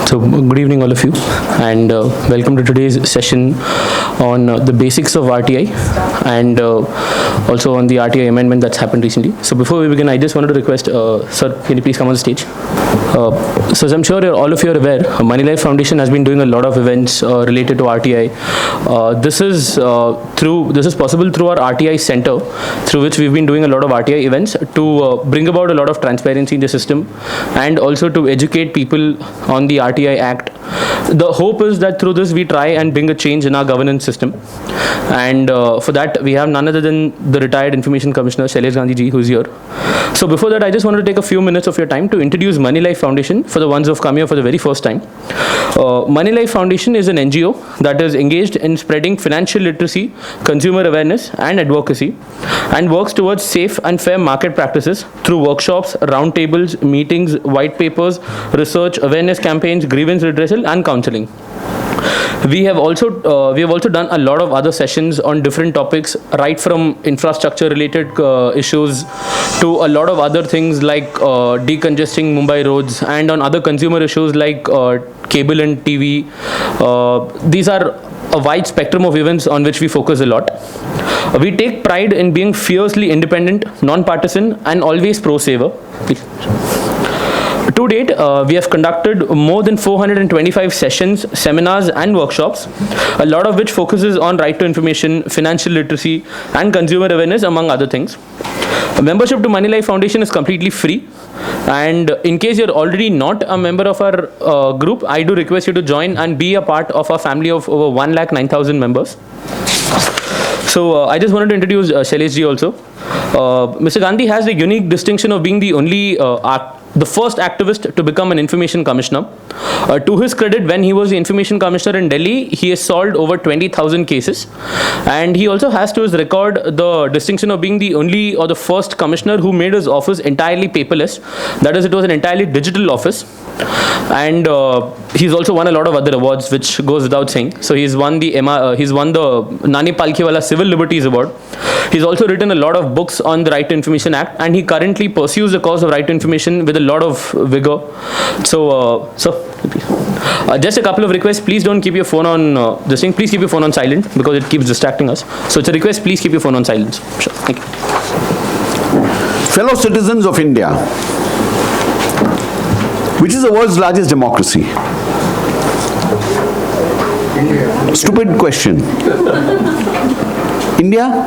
So good evening all of you, and welcome to today's session on the basics of RTI and also on the RTI amendment that's happened recently. So before we begin, I just wanted to request, sir, can you please come on the stage? So as I'm sure all of you are aware, Moneylife Foundation has been doing a lot of events related to RTI. This is possible through our RTI center, through which we've been doing a lot of RTI events to bring about a lot of transparency in the system and also to educate people on the RTI Act. The hope is that through this we try and bring a change in our governance system, and for that we have none other than the retired Information Commissioner Shailesh Gandhi ji, who's here. So before that, I just wanted to take a few minutes of your time to introduce Moneylife Foundation for the ones who have come here for the very first time. Moneylife Foundation is an NGO that is engaged in spreading financial literacy, consumer awareness and advocacy, and works towards safe and fair market practices through workshops, roundtables, meetings, white papers, research, awareness campaigns, grievance redressal and counseling. We have also done a lot of other sessions on different topics, right from infrastructure related issues to a lot of other things like decongesting Mumbai roads, and on other consumer issues like cable and TV. These are a wide spectrum of events on which we focus a lot. We take pride in being fiercely independent, non-partisan and always pro-saver. Please. To date, we have conducted more than 425 sessions, seminars and workshops, a lot of which focuses on right to information, financial literacy and consumer awareness, among other things. Membership to Moneylife Foundation is completely free, and in case you're already not a member of our group, I do request you to join and be a part of our family of over 1,09,000 members. So I just wanted to introduce Shailesh ji also. Mr. Gandhi has the unique distinction of being the only the first activist to become an information commissioner. To his credit, when he was the information commissioner in Delhi, he has solved over 20,000 cases, and he also has to his record the distinction of being the only or the first commissioner who made his office entirely paperless. That is, it was an entirely digital office, and he's also won a lot of other awards, which goes without saying. So he's won the Nani Palkhiwala Civil Liberties Award. He's also written a lot of books on the Right to Information Act, and he currently pursues the cause of right to information with a lot of vigor. So, just a couple of requests. Please don't keep your phone on this thing. Please keep your phone on silent because it keeps distracting us. So it's a request. Please keep your phone on silent. Sure. Thank you. Fellow citizens of India, which is the world's largest democracy? India. Stupid question. India?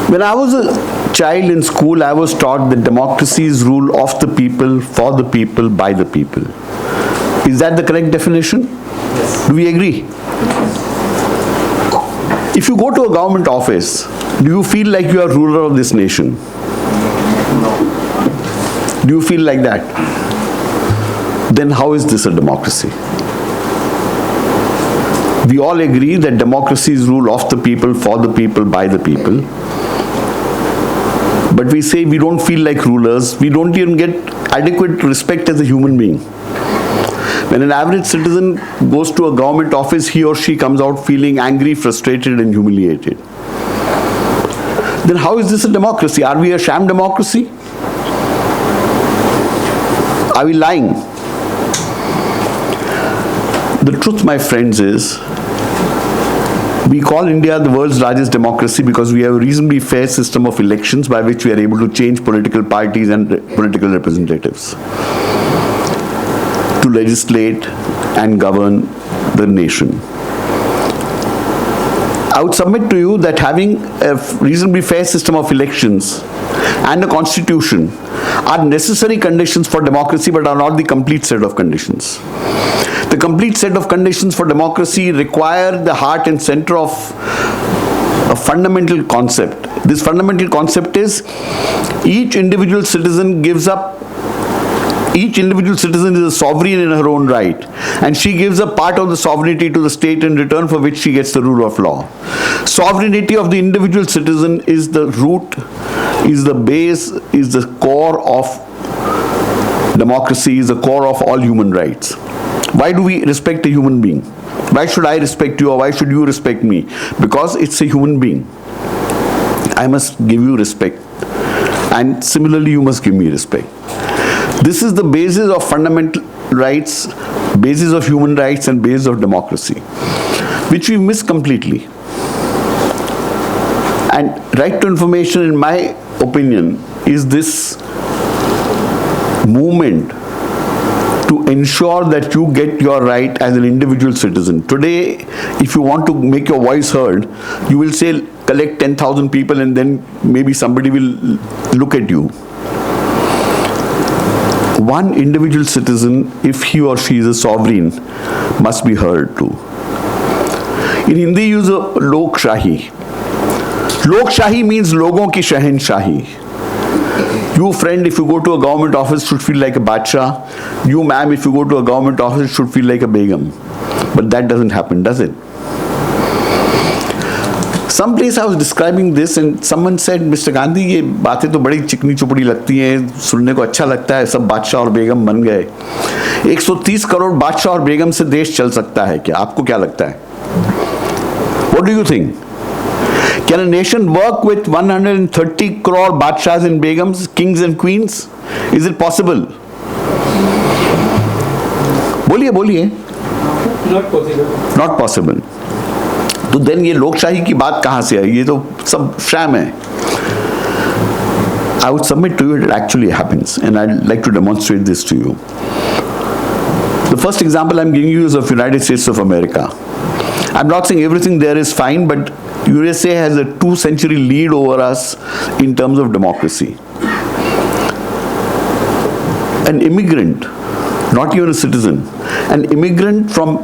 When I was a child in school, I was taught that democracy is rule of the people, for the people, by the people. Is that the correct definition? Yes. Do we agree? If you go to a government office, do you feel like you are ruler of this nation? No. Do you feel like that? Then how is this a democracy? We all agree that democracy is rule of the people, for the people, by the people. But we say we don't feel like rulers. We don't even get adequate respect as a human being. When an average citizen goes to a government office, he or she comes out feeling angry, frustrated and humiliated. Then how is this a democracy? Are we a sham democracy? Are we lying? The truth, my friends, is we call India the world's largest democracy because we have a reasonably fair system of elections by which we are able to change political parties and political representatives to legislate and govern the nation. I would submit to you that having a reasonably fair system of elections and a constitution are necessary conditions for democracy, but are not the complete set of conditions. The complete set of conditions for democracy require the heart and center of a fundamental concept. This fundamental concept is each individual citizen is a sovereign in her own right, and she gives a part of the sovereignty to the state in return for which she gets the rule of law. Sovereignty of the individual citizen is the root, is the base, is the core of democracy, is the core of all human rights. Why do we respect a human being? Why should I respect you, or why should you respect me? Because it's a human being. I must give you respect, and similarly you must give me respect. This is the basis of fundamental rights, basis of human rights and basis of democracy, which we miss completely. And right to information, in my opinion, is this movement to ensure that you get your right as an individual citizen. Today, if you want to make your voice heard, you will say, collect 10,000 people and then maybe somebody will look at you. One individual citizen, if he or she is a sovereign, must be heard too. In Hindi, you use a Lok Shahi. Lok Shahi means logon ki shahenshahi. You, friend, if you go to a government office, should feel like a Badshah. You, ma'am, if you go to a government office, should feel like a Begum. But that doesn't happen, does it? Someplace I was describing this and someone said, Mr. Gandhi, ये बातें तो बड़ी चिकनी चुपड़ी लगती हैं, सुनने को अच्छा लगता है, सब बादशाह और बेगम बन गए. 130 करोड़ बादशाह और बेगम से देश चल सकता है क्या? आपको क्या लगता है? What do you think? Can a nation work with 130 crore badshahs and begums, kings and queens? Is it possible? बोलिए बोलिए. Not possible. Not possible. तो देन ये लोकशाही की बात कहाँ से आई? ये तो सब sham है. I would submit to you it actually happens, and I'd like to demonstrate this to you. The first example I'm giving you is of United States of America. I'm not saying everything there is fine, but USA has a 2-century lead over us in terms of democracy. An immigrant, not even a citizen, an immigrant from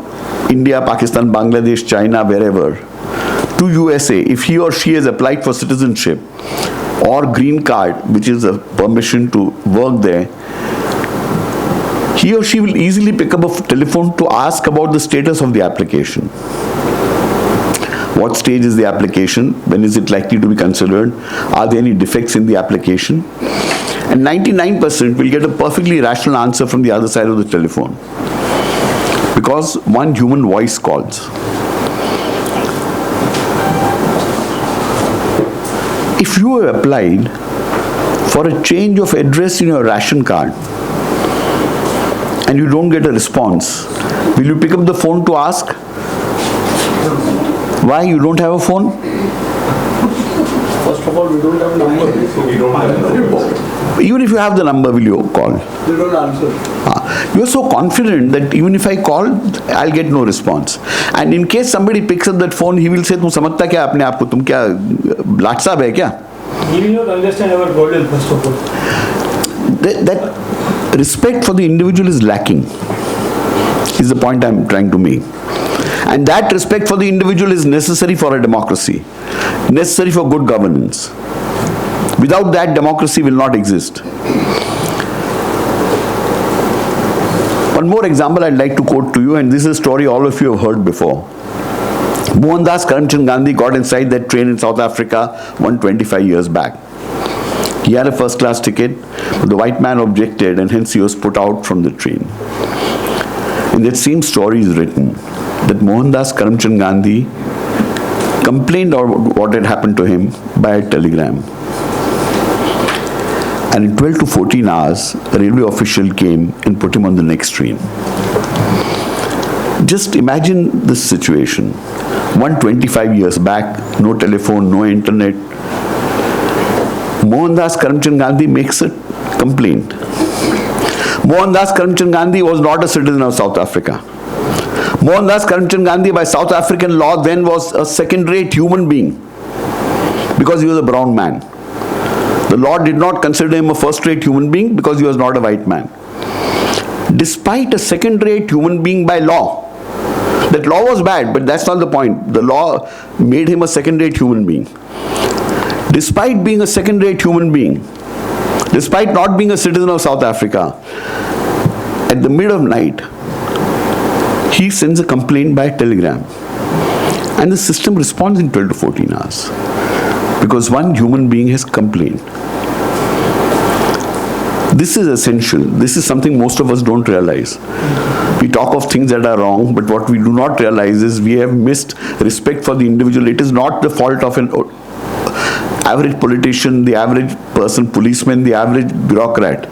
India, Pakistan, Bangladesh, China, wherever, to USA, if he or she has applied for citizenship or green card, which is a permission to work there, he or she will easily pick up a telephone to ask about the status of the application. What stage is the application? When is it likely to be considered? Are there any defects in the application? And 99% will get a perfectly rational answer from the other side of the telephone. Because one human voice calls. If you have applied for a change of address in your ration card and you don't get a response, will you pick up the phone to ask? Why you don't have a phone? First of all, we don't have a number. So we don't have a number. Even if you have the number, will you call? They don't answer. You are so confident that even if I call, I'll get no response. And in case somebody picks up that phone, he will say, "तुम समझता क्या अपने आप को? तुम क्या लाट साहब है क्या?" He will not understand our burden, first of all. That respect for the individual is lacking, is the point I'm trying to make. And that respect for the individual is necessary for a democracy, necessary for good governance. Without that, democracy will not exist. One more example I'd like to quote to you, and this is a story all of you have heard before. Mohandas Karamchand Gandhi got inside that train in South Africa 125 years back. He had a first-class ticket, but the white man objected, and hence he was put out from the train. In that same story is written that Mohandas Karamchand Gandhi complained about what had happened to him by a telegram. And in 12 to 14 hours, a railway official came and put him on the next train. Just imagine this situation. 125 years back, no telephone, no internet. Mohandas Karamchand Gandhi makes a complaint. Mohandas Karamchand Gandhi was not a citizen of South Africa. Mohandas Karamchand Gandhi, by South African law, then was a second-rate human being because he was a brown man. The law did not consider him a first-rate human being because he was not a white man. Despite a second-rate human being by law, that law was bad, but that's not the point. The law made him a second-rate human being. Despite being a second-rate human being, despite not being a citizen of South Africa, at the mid of night, he sends a complaint by telegram. And the system responds in 12 to 14 hours. Because one human being has complained. This is essential. This is something most of us don't realize. We talk of things that are wrong, but what we do not realize is we have missed respect for the individual. It is not the fault of an average politician, the average person, policeman, the average bureaucrat.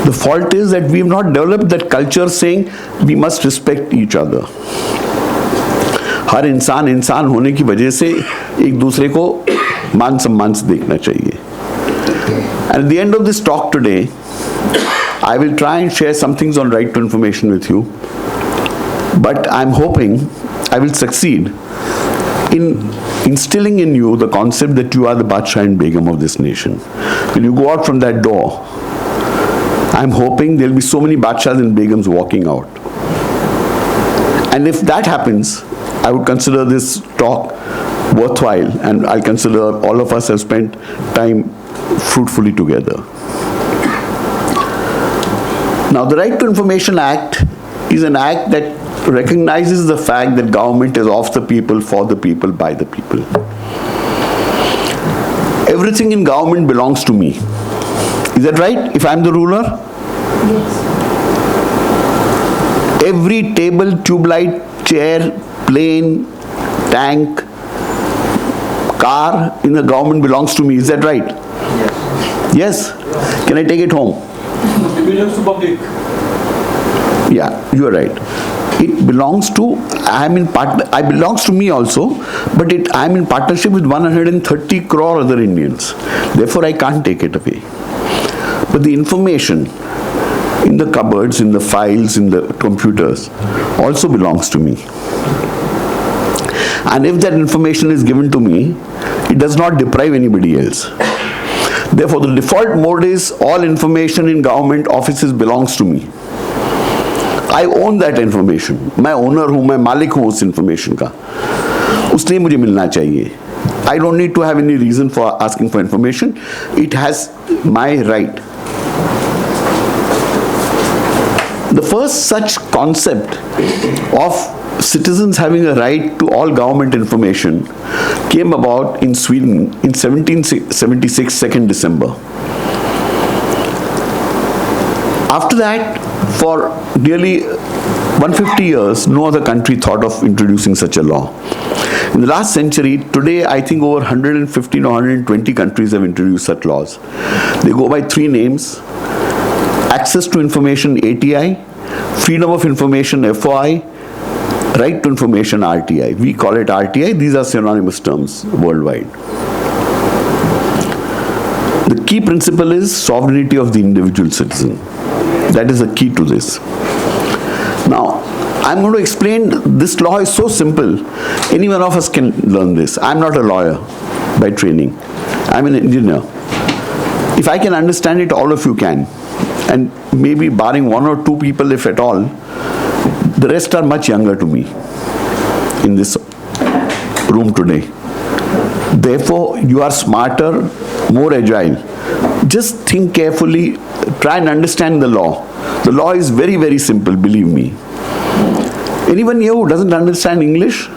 The fault is that we have not developed that culture saying we must respect each other. हर इंसान इंसान होने की वजह से एक दूसरे को मान सम्मान से देखना चाहिए. And at the end of this talk today, I will try and share some things on right to information with you. But I'm hoping I will succeed in instilling in you the concept that you are the Badshah and Begum of this nation. When you go out from that door, I'm hoping there'll be so many Badshahs and Begums walking out. And if that happens, I would consider this talk worthwhile, and I'll consider all of us have spent time fruitfully together. Now, the Right to Information Act is an act that recognizes the fact that government is of the people, for the people, by the people. Everything in government belongs to me. Is that right? If I'm the ruler? Yes. Every table, tube light, chair, plane, tank, car in the government belongs to me. Is that right? Yes. Can I take it home? It belongs to public. Yeah, you are right. It belongs to, it belongs to me also, but I'm in partnership with 130 crore other Indians. Therefore, I can't take it away. But the information in the cupboards, in the files, in the computers also belongs to me. And if that information is given to me, it does not deprive anybody else. Therefore, the default mode is all information in government offices belongs to me. I own that information. मैं owner हूँ, मैं मालिक हूँ उस information का. उसलिए मुझे मिलना चाहिए. I don't need to have any reason for asking for information. It has my right. The first such concept of citizens having a right to all government information came about in Sweden in 1776, 2nd December. After that, for nearly 150 years, no other country thought of introducing such a law. In the last century, today I think over 115 or 120 countries have introduced such laws. They go by three names: Access to Information ATI, Freedom of Information FOI, Right to Information RTI. We call it RTI. These are synonymous terms worldwide. The key principle is sovereignty of the individual citizen. That is the key to this. Now, I'm going to explain, this law is so simple, any one of us can learn this. I'm not a lawyer by training. I'm an engineer. If I can understand it, all of you can. And maybe barring one or two people, if at all, the rest are much younger to me in this room today. Therefore, you are smarter, more agile. Just think carefully, try and understand the law. The law is very, very simple, believe me. Anyone here who doesn't understand English?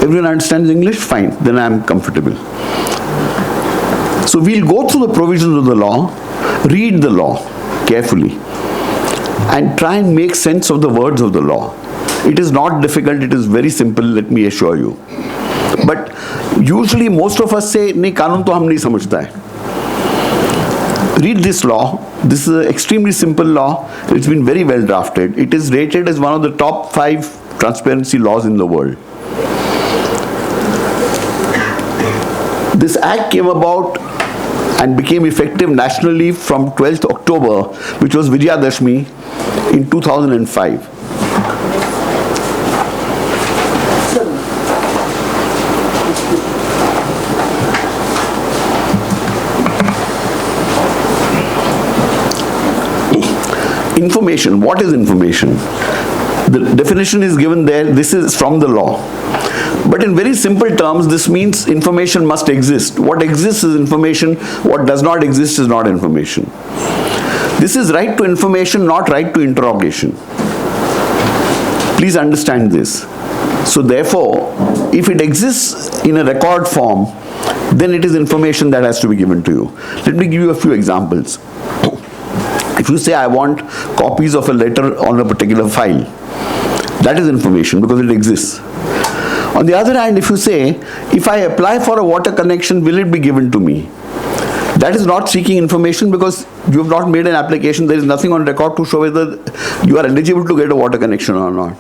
Everyone understands English? Fine, then I am comfortable. So we'll go through the provisions of the law, read the law carefully, and try and make sense of the words of the law. It is not difficult, it is very simple, let me assure you. But usually most of us say, nahi, kanun to hum nahi samajhta hai. Read this law. This is an extremely simple law. It's been very well drafted. It is rated as one of the top 5 transparency laws in the world. This act came about and became effective nationally from 12th October, which was Vijayadashmi in 2005. Information. What is information? The definition is given there. This is from the law. But in very simple terms, this means information must exist. What exists is information. What does not exist is not information. This is right to information, not right to interrogation. Please understand this. So therefore, if it exists in a record form, then it is information that has to be given to you. Let me give you a few examples. If you say, I want copies of a letter on a particular file, that is information because it exists. On the other hand, if you say, if I apply for a water connection, will it be given to me? That is not seeking information because you have not made an application. There is nothing on record to show whether you are eligible to get a water connection or not.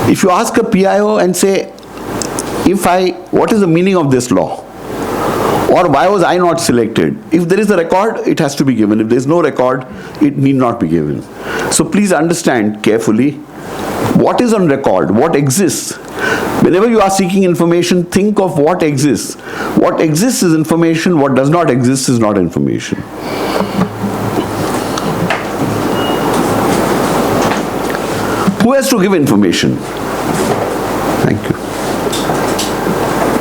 If you ask a PIO and say, what is the meaning of this law? Or why was I not selected? If there is a record, it has to be given. If there is no record, it need not be given. So please understand carefully what is on record, what exists. Whenever you are seeking information, think of what exists. What exists is information, what does not exist is not information. Who has to give information? Thank you.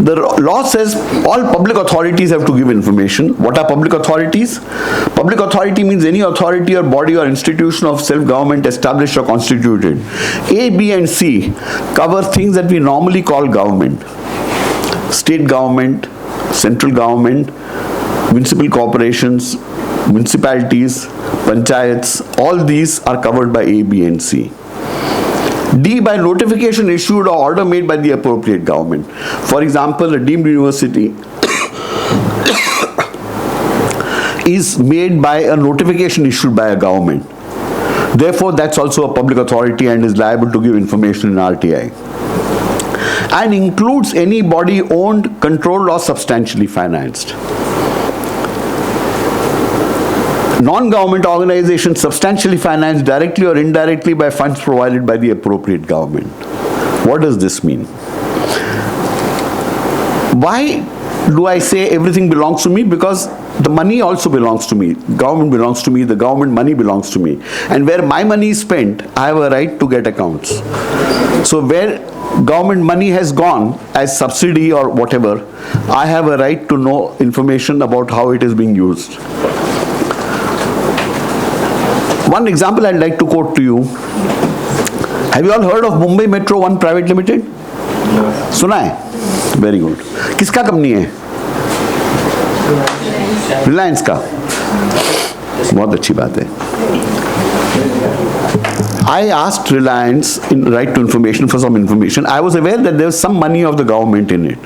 The law says all public authorities have to give information. What are public authorities? Public authority means any authority or body or institution of self-government established or constituted. A, B and C cover things that we normally call government. State government, central government, municipal corporations, municipalities, panchayats, all these are covered by A, B and C. D, by notification issued or order made by the appropriate government. For example, a deemed university is made by a notification issued by a government. Therefore, that's also a public authority and is liable to give information in RTI. And includes any body owned, controlled or substantially financed. Non-government organizations substantially financed directly or indirectly by funds provided by the appropriate government. What does this mean? Why do I say everything belongs to me? Because the money also belongs to me. Government belongs to me. The government money belongs to me. And where my money is spent, I have a right to get accounts. So where government money has gone as subsidy or whatever, I have a right to know information about how it is being used. One example I'd like to quote to you. Have you all heard of Mumbai Metro 1 Private Limited? सुना है? Very good. किसका company है? रिलायंस का. बहुत अच्छी बात है. I asked Reliance in right to information for some information. I was aware that there was some money of the government in it.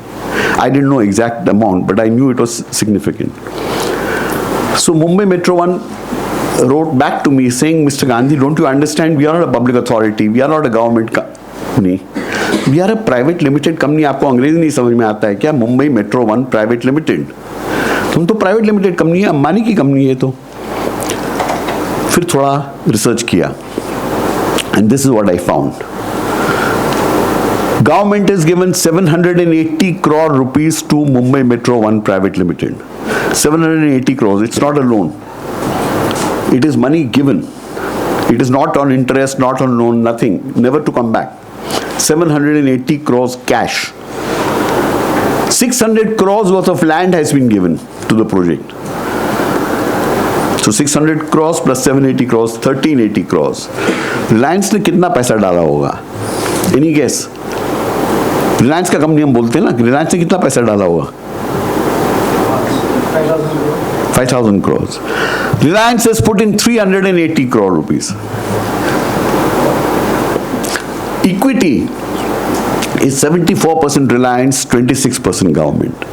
I didn't know exact amount, but I knew it was significant. So Mumbai Metro 1 wrote back to me saying, Mr. Gandhi, don't you understand, we are not a public authority, we are not a government company, we are a private limited company. आपको अंग्रेजी नहीं समझ में आता है क्या? Mumbai metro 1 private limited. तुम तो प्राइवेट लिमिटेड कंपनी है, अंबानी की कंपनी है. तो फिर थोड़ा रिसर्च किया and this is what I found. Government has given 780 crore rupees to Mumbai Metro 1 Private Limited. 780 crores, it's not a loan. It is money given. It is not on interest, not on loan, nothing, never to come back. 780 crores cash. 600 crores worth of land has been given to the project. So 600 crores plus 780 crores, 1380 crores. Reliance ने कितना पैसा डाला होगा? Any guess? Reliance का company हम बोलते हैं ना, Reliance ने कितना पैसा डाला होगा? 5,000 crores. Reliance has put in 380 crore rupees. Equity is 74% Reliance, 26% government.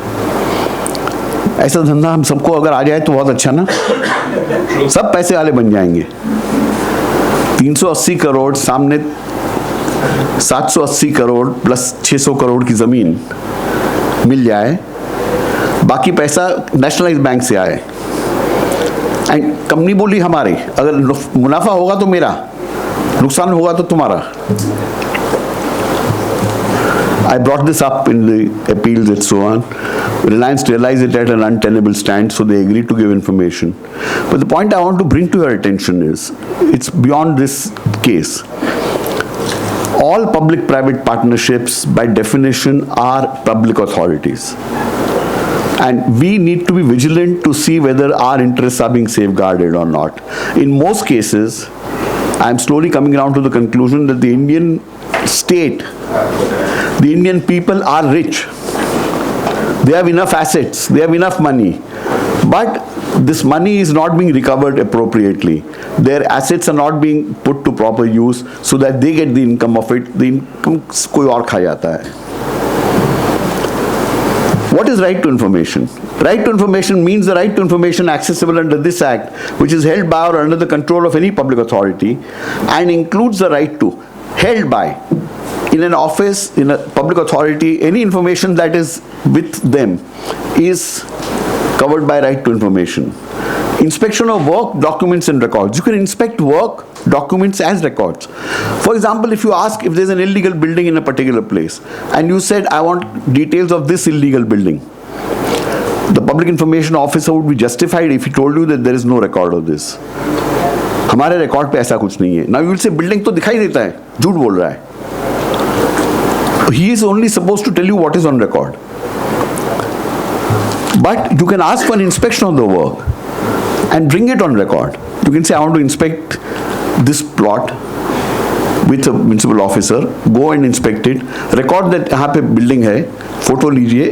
ऐसा धंधा हम सबको अगर आ जाए तो बहुत अच्छा ना, सब पैसे वाले बन जाएंगे. 380 करोड़ सामने 780 करोड़ प्लस 600 करोड़ की जमीन मिल जाए, बाकी पैसा नेशनलाइज बैंक से आए. एंड कंपनी बोली हमारी, अगर मुनाफा होगा तो मेरा, नुकसान होगा तो तुम्हारा. I brought this up in the appeals and so on. Reliance realized it at an untenable stand, so they agreed to give information. But the point I want to bring to your attention is, it's beyond this case. All public-private partnerships, by definition, are public authorities. And we need to be vigilant to see whether our interests are being safeguarded or not. In most cases, I am slowly coming around to the conclusion that the Indian state, the Indian people are rich. They have enough assets, they have enough money. But this money is not being recovered appropriately. Their assets are not being put to proper use so that they get the income of it. The income कोई और खा जाता है. What is right to information? Right to information means the right to information accessible under this Act, which is held by or under the control of any public authority, and includes the right to, held by, in an office, in a public authority, any information that is with them is covered by right to information. Inspection of work, documents and records. You can inspect work, documents as records. For example, if you ask if there's an illegal building in a particular place and you said, I want details of this illegal building, the public information officer would be justified if he told you that there is no record of this. हमारे record पे ऐसा कुछ नहीं है. Now you will say building तो दिखाई देता है, झूठ बोल रहा है. He is only supposed to tell you what is on record. But you can ask for an inspection of the work and bring it on record. You can say, I want to inspect this plot with a municipal officer, go and inspect it, record that यहाँ पे building है, photo लीजिए,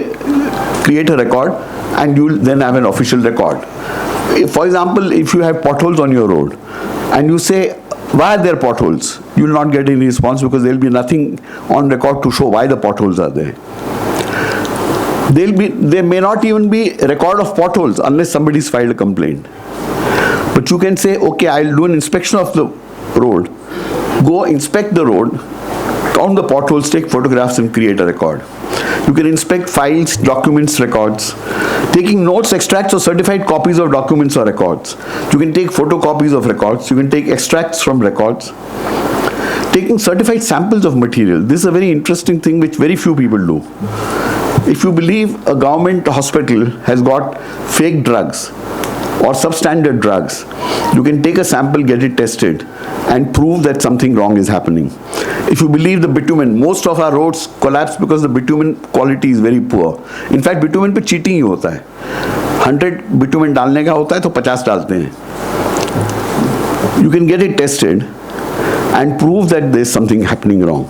create a record, and you will then have an official record. For example, if you have potholes on your road, and you say, why are there potholes? You will not get any response because there will be nothing on record to show why the potholes are there. There may not even be a record of potholes unless somebody's filed a complaint. But you can say, okay, I'll do an inspection of the road. Go inspect the road, count the potholes, take photographs and create a record. You can inspect files, documents, records. Taking notes, extracts or certified copies of documents or records. You can take photocopies of records. You can take extracts from records. Taking certified samples of material. This is a very interesting thing which very few people do. If you believe a government hospital has got fake drugs or substandard drugs, you can take a sample, get it tested, and prove that something wrong is happening. If you believe the bitumen, most of our roads collapse because the bitumen quality is very poor. In fact, bitumen पे cheating ही होता है. 100 bitumen डालने का होता है तो 50 डालते हैं. You can get it tested and prove that there is something happening wrong.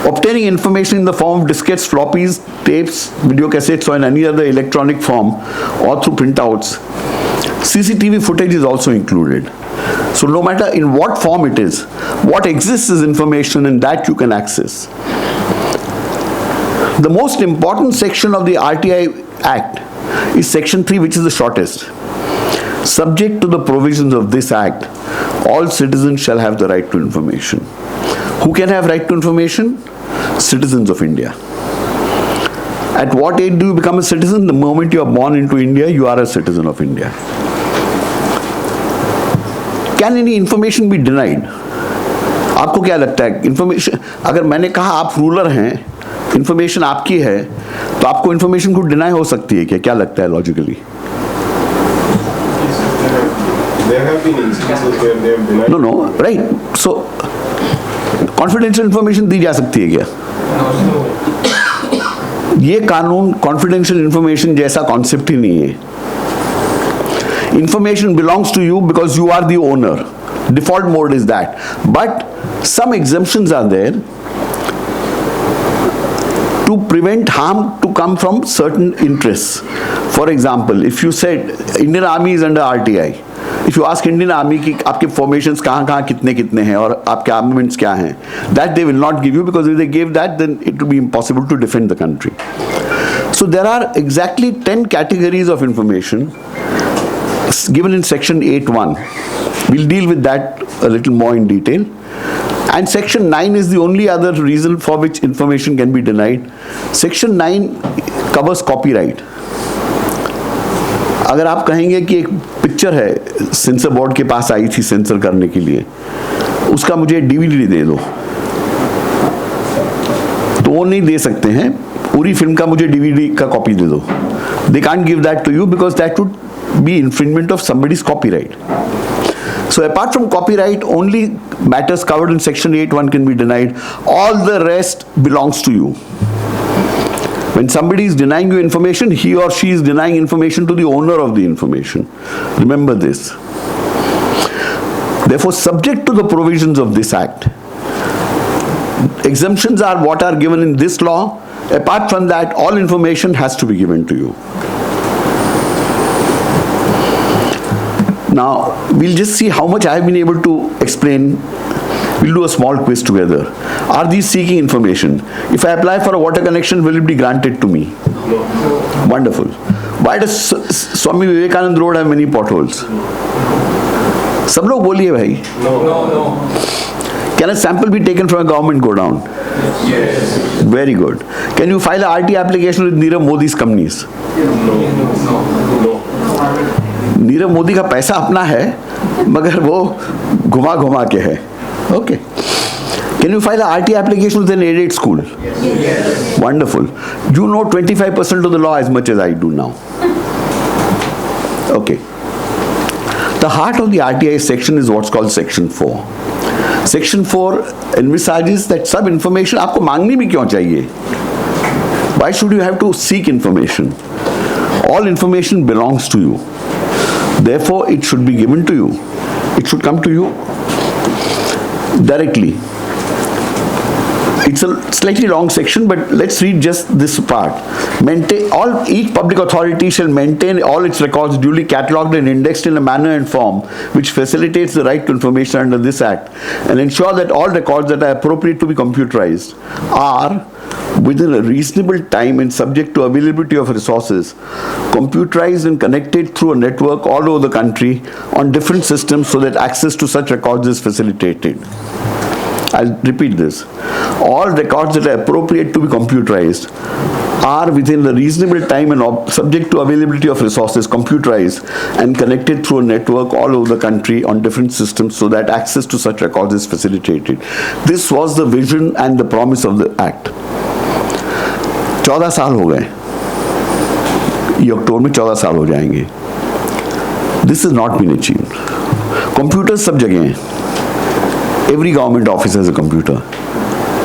Obtaining information in the form of diskettes, floppies, tapes, video cassettes, or in any other electronic form or through printouts. CCTV footage is also included. So no matter in what form it is, what exists is information and that you can access. The most important section of the RTI Act is Section 3, which is the shortest. Subject to the provisions of this Act, all citizens shall have the right to information. Who can have right to information? Citizens of India. At what age do you become a citizen? The moment you are born into India, you are a citizen of India. Can any information be denied? आपको क्या लगता है? Information, अगर मैंने कहा आप ruler हैं, information आपकी है, तो आपको information को deny हो सकती है क्या? क्या लगता है logically? There have been instances where they have denied. No, right. So, confidential information दी जा सकती है क्या? ये कानून confidential information जैसा concept ही नहीं है. Information belongs to you because you are the owner. Default mode is that. But some exemptions are there to prevent harm to come from certain interests. For example, if you said Indian Army is under RTI, if you ask Indian Army कि आपके formations कहाँ कितने हैं और आपके armaments क्या हैं, that they will not give you because if they gave that, then it will be impossible to defend the country. So there are exactly 10 categories of information given in Section 8.1. We'll deal with that a little more in detail. And Section 9 is the only other reason for which information can be denied. Section 9 covers copyright. अगर आप कहेंगे कि एक picture है sensor board के पास आई थी sensor करने के लिए, उसका मुझे DVD दे दो, तो वो नहीं दे सकते हैं. पूरी फिल्म का मुझे DVD का कॉपी दे दो. They can't give that to you because that would be infringement of somebody's copyright. So apart from copyright, only matters covered in Section 8.1 can be denied. All the rest belongs to you. When somebody is denying you information, he or she is denying information to the owner of the information. Remember this. Therefore, subject to the provisions of this Act, exemptions are what are given in this law. Apart from that, all information has to be given to you. Now, we'll just see how much I have been able to explain We'll do a small quiz together. Are these seeking information? If I apply for a water connection, will it be granted to me? No. Wonderful. Why does Swami Vivekanand Road have many potholes? सब लोग बोलिए भाई. No. Can a sample be taken from a government go down? Yes. Very good. Can you file a RT application with Nirav Modi's companies? No. Nirav Modi का पैसा अपना है, मगर वो घुमा के है. Okay. Can you file a RT application with an aided school? Yes. Wonderful. You know 25% of the law as much as I do now. Okay. The heart of the RTI section is what's called Section 4. Section 4 envisages that सब information आपको मांगनी भी क्यों चाहिए? Why should you have to seek information? All information belongs to you. Therefore, it should be given to you. It should come to you directly. It's a slightly long section, but let's read just this part. Each public authority shall maintain all its records duly catalogued and indexed in a manner and form which facilitates the right to information under this Act, and ensure that all records that are appropriate to be computerized are, within a reasonable time and subject to availability of resources, computerized and connected through a network all over the country on different systems so that access to such records is facilitated. I'll repeat this. All records that are appropriate to be computerized are, within a reasonable time and subject to availability of resources, computerized and connected through a network all over the country on different systems so that access to such records is facilitated. This was the vision and the promise of the Act. 14 साल हो गए, ये अक्टूबर में 14 साल हो जाएंगे. This has not been achieved. Computers सब जगह हैं. Every government office has a computer.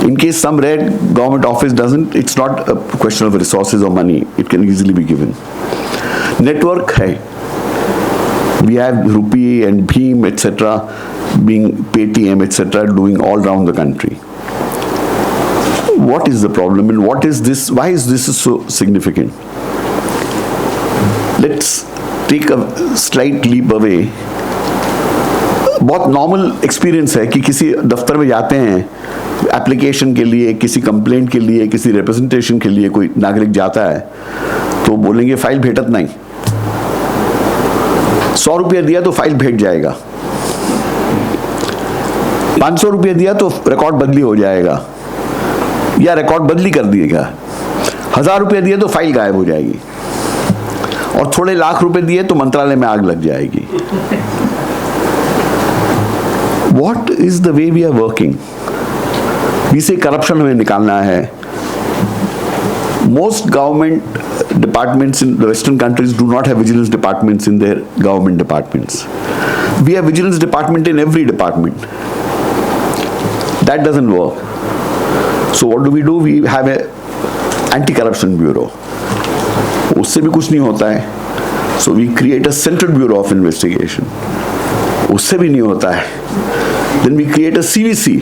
In case some rare government office doesn't, it's not a question of resources or money. It can easily be given. Network है. We have Rupee and Bheem, etc., being Paytm, etc., doing all around the country. What is the problem and what is this? Why is this so significant? Let's take a slight leap away. बहुत normal experience है कि किसी दफ्तर में जाते हैं application के लिए, किसी कंप्लेंट के लिए, किसी रिप्रेजेंटेशन के लिए कोई नागरिक जाता है तो बोलेंगे फाइल भेटत नहीं. 100 रुपया दिया तो फाइल भेट जाएगा, 500 रुपया दिया तो रिकॉर्ड बदली हो जाएगा या रिकॉर्ड बदली कर दिएगा, 1000 रुपया दिया तो फाइल गायब हो जाएगी, और थोड़े लाख रुपए दिए तो मंत्रालय में आग लग जाएगी. What is the way we are working? We say corruption हमें निकालना है. Most government departments in the Western countries do not have vigilance departments in their government departments. We have vigilance department in every department. That doesn't work. So what do? We have a anti-corruption bureau. उससे भी कुछ नहीं होता है. So we create a central bureau of investigation. उससे भी नहीं होता है. Then we create a CVC.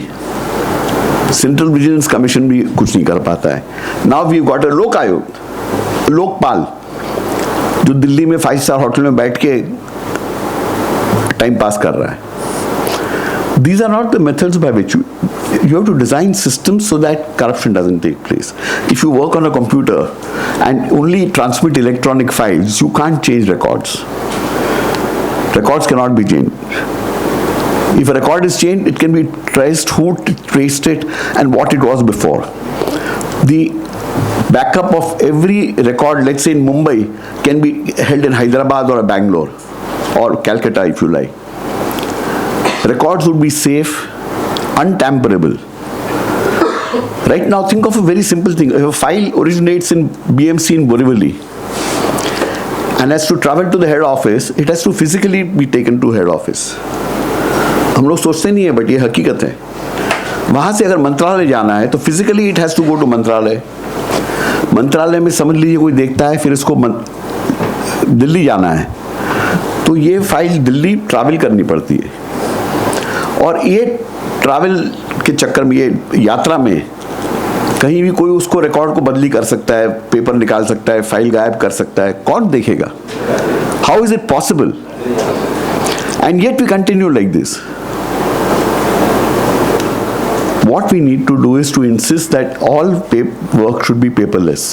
Central Vigilance Commission भी कुछ नहीं कर पाता है. Now we've got a लोक आयोग, लोकपाल, जो दिल्ली में 5-star होटल में बैठ के टाइम पास कर रहा है. These are not the methods by which you have to design systems so that corruption doesn't take place. If you work on a computer and only transmit electronic files, you can't change records. Records cannot be changed. If a record is changed, it can be traced who traced it and what it was before. The backup of every record, let's say in Mumbai, can be held in Hyderabad or Bangalore or Calcutta if you like. Records would be safe, untamperable. Right now, think of a very simple thing. If a file originates in BMC in Borivali and has to travel to the head office, it has to physically be taken to head office. हम लोग सोचते नहीं है, but ये हकीकत है. वहाँ से अगर मंत्रालय जाना है तो physically it has to go to Mantralaya. Mantralaya में समझ लीजिए कोई देखता है, फिर इसको दिल्ली जाना है तो ये फाइल दिल्ली ट्रैवल करनी पड़ती है. और ये ट्रैवल के चक्कर में, ये यात्रा में कहीं भी कोई उसको रिकॉर्ड को बदली कर सकता है, पेपर निकाल सकता है, फाइल गायब कर सकता है. कौन देखेगा? How is it possible? And yet we continue like this. what we need to do is to insist that all work should be paperless.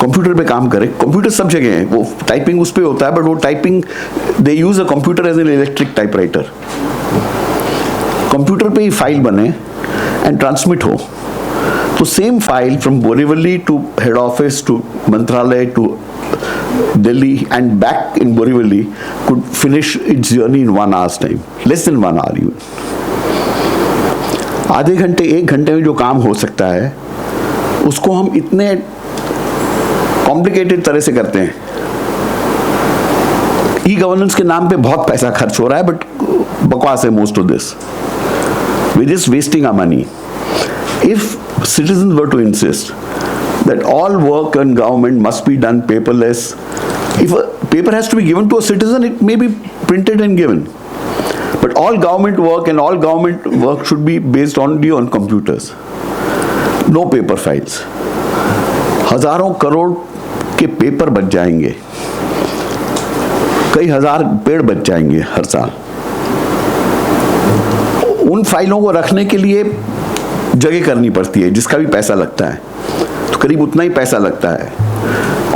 Computer पे काम करे, कंप्यूटर सब जगह है, वो टाइपिंग उस पे होता है, बट वो typing they use a computer as an electric typewriter. Computer पे ही फाइल बने एंड ट्रांसमिट हो, तो same file from Borivali to head office to Mantralaya to Delhi and back in Borivali could finish its journey in 1 hour's time, less than 1 hour even. आधे घंटे 1 घंटे में जो काम हो सकता है उसको हम इतने कॉम्प्लिकेटेड तरह से करते हैं. ई गवर्नेंस के नाम पे बहुत पैसा खर्च हो रहा है, बट बकवास है most of this. We just wasting our money. If citizens were to insist that all work in government must be done paperless, if a paper has to be given to a citizen, it may be printed and given, but all government work and all government work should be based only on computers. No paper files. हजारों करोड़ के paper बच जाएंगे, कई हजार पेड़ बच जाएंगे हर साल. उन फाइलों को रखने के लिए जगह करनी पड़ती है, जिसका भी पैसा लगता है, तो करीब उतना ही पैसा लगता है,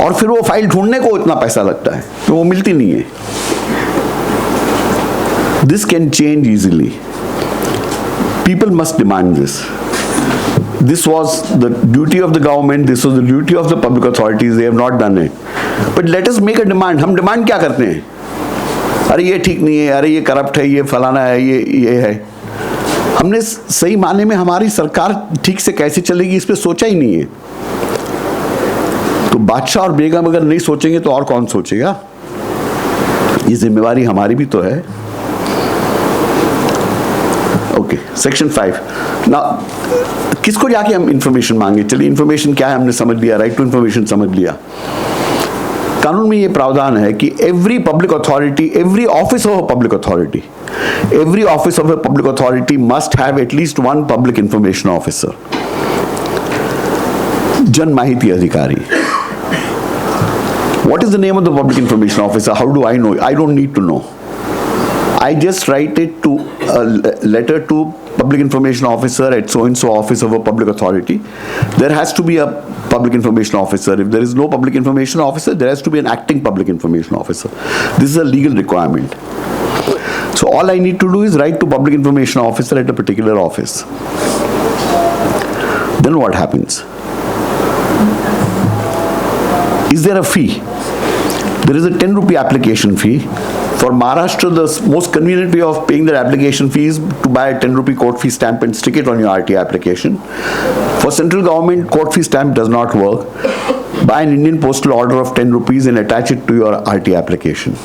और फिर वो फाइल ढूंढने को इतना पैसा लगता है, तो वो मिलती नहीं है. This can change easily. People must demand this. This was the duty of the government, this was the duty of the public authorities, they have not done it. But let us make a demand. हम demand क्या करते हैं? अरे ये ठीक नहीं है, अरे ये करप्ट है, ये फलाना है, ये है. हमने सही माने में हमारी सरकार ठीक से कैसे चलेगी इस पे सोचा ही नहीं है. तो बादशाह और बेगम अगर नहीं सोचेंगे तो और कौन सोचेगा? ये जिम्मेवारी हमारी भी तो है. Okay, section 5. ना किसको जाके हम इंफॉर्मेशन मांगे? चलिए, इंफॉर्मेशन क्या है हमने समझ लिया, राइट टू इंफॉर्मेशन समझ लिया. कानून में ये प्रावधान है कि every public authority, every office of a public authority, every office of a public authority must have at least one public information officer. Jan Mahiti Adhikari. What is the name of the public information officer? How do I know? I don't need to know. I just write it to a letter to public information officer at so and so office of a public authority. There has to be a public information officer. If there is no public information officer, there has to be an acting public information officer. This is a legal requirement. So all I need to do is write to public information officer at a particular office. Then what happens? Is there a fee? There is a 10 rupee application fee. For Maharashtra, the most convenient way of paying that application fee is to buy a 10 rupee court fee stamp and stick it on your RTI application. For central government, court fee stamp does not work. Buy an Indian postal order of 10 rupees and attach it to your RTI application.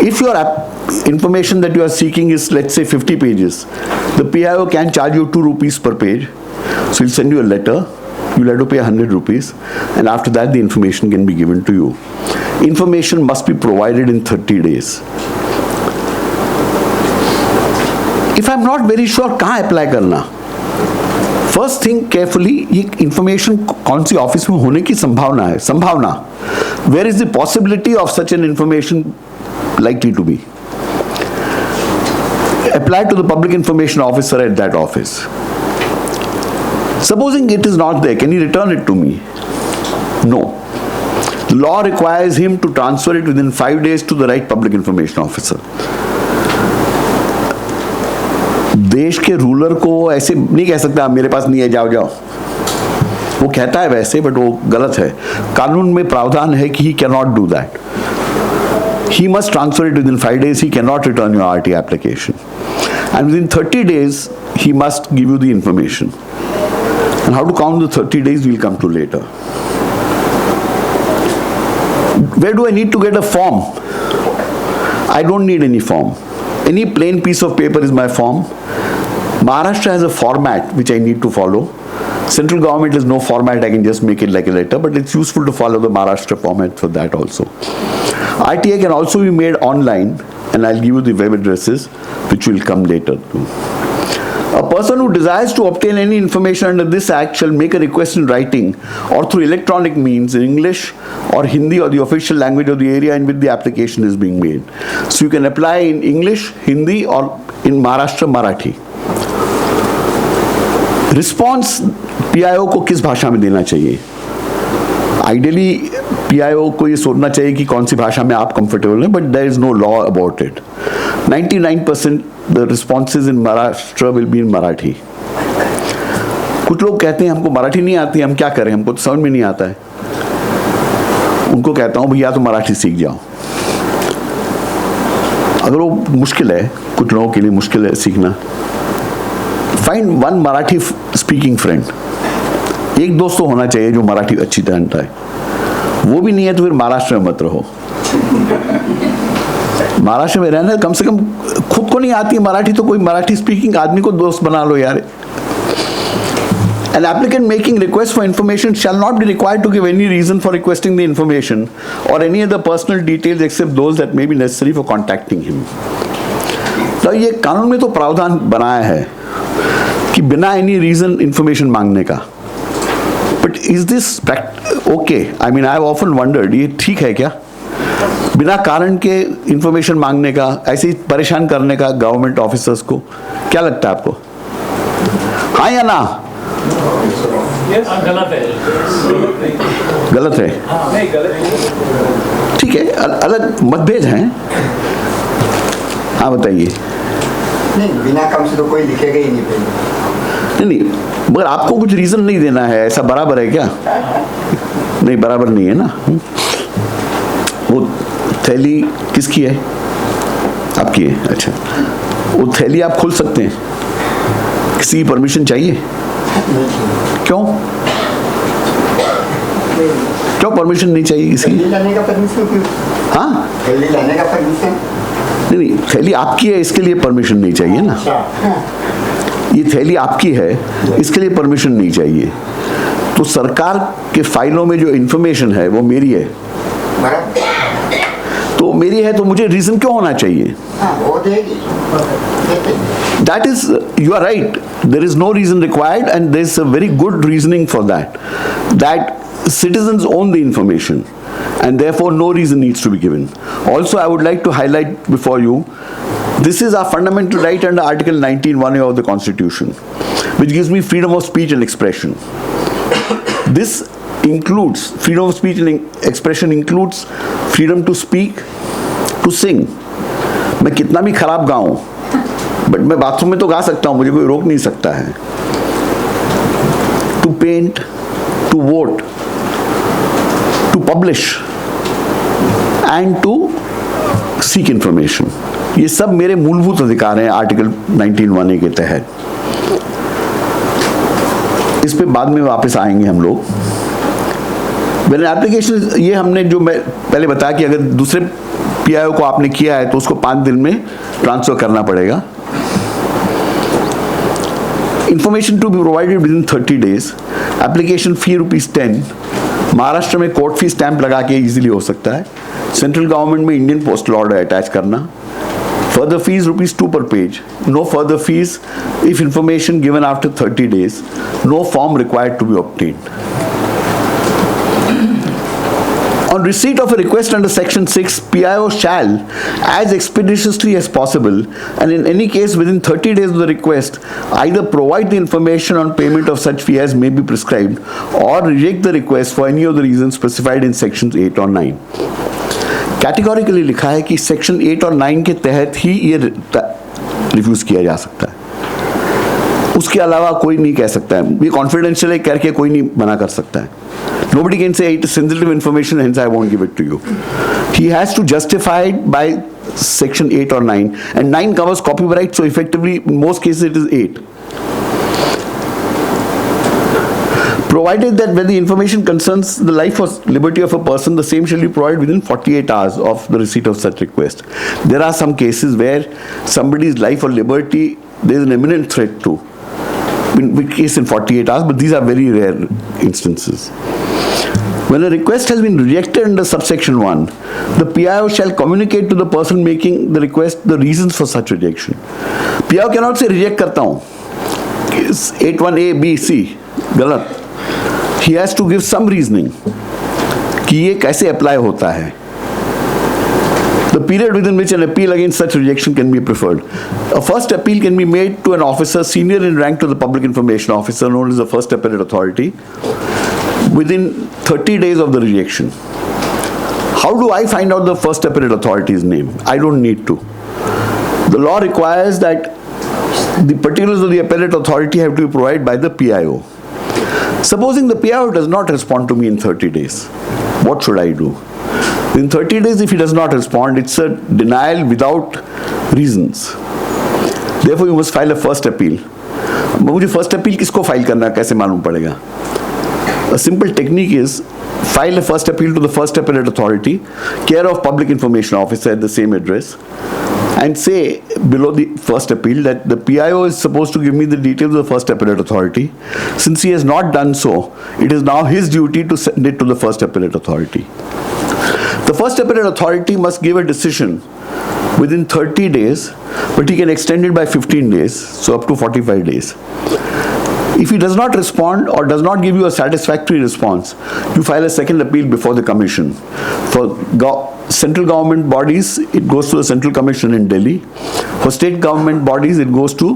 If your information that you are seeking is, let's say, 50 pages, the PIO can charge you 2 rupees per page. So he'll send you a letter, you'll have to pay 100 rupees, and after that the information can be given to you. Information must be provided in 30 days. If I'm not very sure कहाँ apply करना, first think carefully, ये information कौन सी office में होने की संभावना है? संभावना. Where is the possibility of such an information likely to be? Apply to the public information officer at that office. Supposing it is not there, can he return it to me? No. The law requires him to transfer it within 5 days to the right public information officer. देश के ruler को ऐसे नहीं कह सकता मेरे पास नहीं है, जाओ जाओ. वो कहता है वैसे, बट वो गलत है. कानून में प्रावधान है कि he cannot do that. He must transfer it within 5 days. He cannot return your RT application. And within 30 days, he must give you the information. And how to count the 30 days, we'll come to later. Where do I need to get a form? I don't need any form. Any plain piece of paper is my form. Maharashtra has a format which I need to follow. Central government has no format, I can just make it like a letter, but it's useful to follow the Maharashtra format for that also. RTI can also be made online, and I'll give you the web addresses, which will come later too. A person who desires to obtain any information under this act shall make a request in writing or through electronic means in English or Hindi or the official language of the area in which the application is being made. So you can apply in English, Hindi or in Maharashtra Marathi. Response PIO को किस भाषा में देना चाहिए? Ideally PIO को ये सोचना चाहिए कि कौन सी भाषा में आप कंफर्टेबल हैं, but there is no law about it. 99% the responses in Maharashtra will be in Marathi. कुछ लोग कहते हैं हमको मराठी नहीं आती, हम क्या करें, हमको तो समझ में नहीं आता है. उनको कहता हूँ भैया तो मराठी सीख जाओ. अगर वो मुश्किल है, कुछ लोगों के लिए मुश्किल है सीखना, find one Marathi speaking friend. एक दोस्त तो होना चाहिए जो मराठी अच्छी तरह जानता है. वो भी नहीं है तो फिर महाराष्ट्र में मत रहो. महाराष्ट्र में रहना कम से कम, खुद को नहीं आती मराठी तो कोई मराठी स्पीकिंग आदमी को दोस्त बना लो यार. An applicant making request for information shall not be required to give any reason for requesting the information or any other personal details except those that may be necessary for contacting him. तो ये कानून में तो प्रावधान बनाया है कि बिना एनी रीजन इंफॉर्मेशन मांगने का. But is this okay? I mean I have often wondered, ये ठीक है क्या बिना कारण के इंफॉर्मेशन मांगने का, ऐसे ही परेशान करने का गवर्नमेंट ऑफिसर्स को? क्या लगता है आपको, हाँ या ना? गलत है. गलत है. नहीं गलत. ठीक है, अलग मतभेद हैं. हाँ बताइए. नहीं, बिना काम से तो कोई लिखेगा ही नहीं पहले. नहीं, मगर आपको कुछ रीजन नहीं देना है, ऐसा बराबर है क्या? नहीं, बराबर नहीं है ना. वो थैली किसकी है? आपकी है. अच्छा, वो थैली आप खोल सकते हैं, किसी की परमिशन चाहिए? क्यों? क्यों परमिशन नहीं चाहिए किसी? लाने का परमिशन क्यों? हाँ, थैली लाने का परमिशन? नहीं, थैली आपकी है, इसके लिए परमिशन नहीं चाहिए ना. ये थैली आपकी है, इसके लिए परमिशन नहीं चाहिए. तो सरकार के फाइलों में जो इंफॉर्मेशन है वो मेरी है, तो मेरी है तो मुझे रीजन क्यों होना चाहिए? That is, you are right. There is no reason required, and there is a very good reasoning for that. That citizens own the information, and therefore no reason needs to be given. Also, I would like to highlight before you, this is our fundamental right under Article 19(1)(a) of the Constitution, which gives me freedom of speech and expression. This includes, freedom of speech and expression includes freedom to speak, to sing. मैं कितना भी खराब गाऊं, but मैं bathroom में तो गा सकता हूं, मुझे कोई रोक नहीं सकता है. To paint, to vote, to publish and to seek information, ये सब मेरे मूलभूत अधिकार हैं आर्टिकल 19(1)(a) के तहत. इस पे बाद में वापस आएंगे हम लोग. मेरे एप्लीकेशन, ये हमने जो मैं पहले बताया कि अगर दूसरे पीआईओ को आपने किया है तो उसको 5 दिन में ट्रांसफर करना पड़ेगा. Information to be provided within 30 days. Application fee ₹10. Maharashtra में कोर्ट फी स्टैंप लगा के इजीली हो सकता है. सेंट्रल गवर्नमेंट में इंडियन पोस्टल ऑर्डर अटैच करना. Further fees ₹2 per page. No further fees if information given after 30 days. No form required to be obtained. On receipt of a request under Section 6, PIO shall, as expeditiously as possible, and in any case within 30 days of the request, either provide the information on payment of such fee as may be prescribed, or reject the request for any of the reasons specified in Sections 8 or 9. Categorically लिखा है कि section 8 और 9 के तहत ही ये refuse किया जा सकता है. उसके अलावा कोई नहीं कह सकता है. ये कॉन्फिडेंशियल है करके कोई नहीं मना कर सकता है. Nobody can say it is sensitive information, hence I won't give it to you. He has to justify it by section 8 or 9, and 9 covers copyright, so effectively in most cases it is 8. Provided that when the information concerns the life or liberty of a person, the same shall be provided within 48 hours of the receipt of such request. There are some cases where somebody's life or liberty there is an imminent threat to, in which case in 48 hours, but these are very rare instances. When a request has been rejected under subsection 1, the PIO shall communicate to the person making the request the reasons for such rejection. PIO cannot say reject करता हूँ, 8(1)(a), B, C, गलत. He has to give some reasoning कि ये कैसे apply होता है. the period within which an appeal against such rejection can be preferred. A first appeal can be made to an officer senior in rank to the public information officer, known as the first appellate authority, within 30 days of the rejection. How do I find out the first appellate authority's name? I don't need to. The law requires that the particulars of the appellate authority have to be provided by the PIO. Supposing the PIO does not respond to me in 30 days, what should I do? In 30 days, if he does not respond, it's a denial without reasons. Therefore, you must file a first appeal. मुझे first appeal किसको file करना, कैसे मालूम पड़ेगा? A simple technique is file a first appeal to the first appellate authority, care of public information officer at the same address, and say below the first appeal that the PIO is supposed to give me the details of the first appellate authority. Since he has not done so, it is now his duty to send it to the first appellate authority. The first appellate authority must give a decision within 30 days, but he can extend it by 15 days, so up to 45 days. If he does not respond or does not give you a satisfactory response, you file a second appeal before the commission. For central government bodies, it goes to the Central Commission in Delhi. For state government bodies, it goes to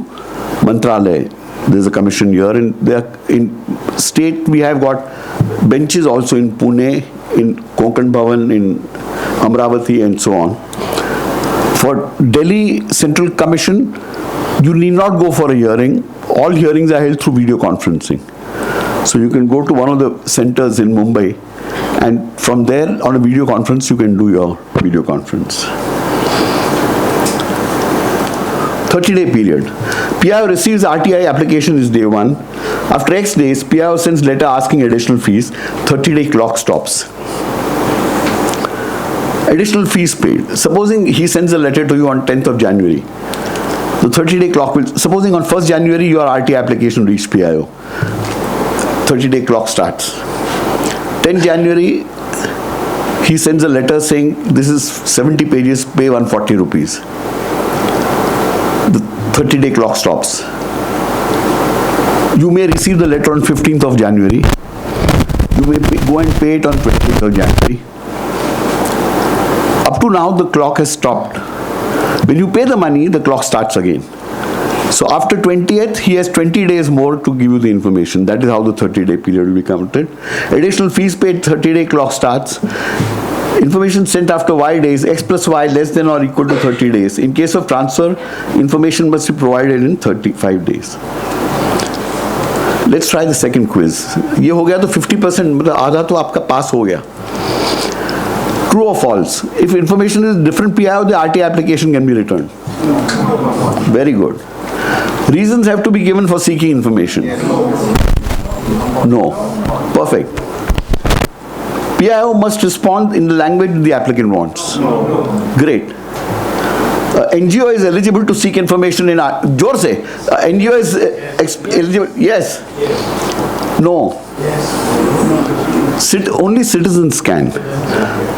Mantralaya. There's a commission here. And in state, we have got benches also in Pune, in Konkan Bhavan, in Amravati, and so on. For Delhi Central Commission, you need not go for a hearing. All hearings are held through video conferencing. So you can go to one of the centers in Mumbai, and from there on a video conference you can do your video conference. 30-day period. PIO receives RTI application is day 1. After X days, PIO sends letter asking additional fees. 30-day clock stops. Additional fees paid. Supposing he sends a letter to you on 10th of January. The 30-day clock will, supposing on 1st January your RTI application reached PIO. 30-day clock starts. 10 January, he sends a letter saying this is 70 pages, pay 140 rupees. The 30-day clock stops. You may receive the letter on 15th of January. You may go and pay it on 20th of January. Up to now, the clock has stopped. When you pay the money, the clock starts again. So after 20th, he has 20 days more to give you the information. That is how the 30-day period will be counted. Additional fees paid, 30-day clock starts. Information sent after Y days, X plus Y less than or equal to 30 days. In case of transfer, information must be provided in 35 days. Let's try the second quiz. ये हो गया तो 50%, मतलब आधा तो आपका पास हो गया. True or false? If information is different PIO, the RTI application can be returned. Very good. Reasons have to be given for seeking information. No. Perfect. PIO must respond in the language the applicant wants. Great. NGO is eligible to seek information in जोर से NGO is eligible. Yes. No. Only citizens can.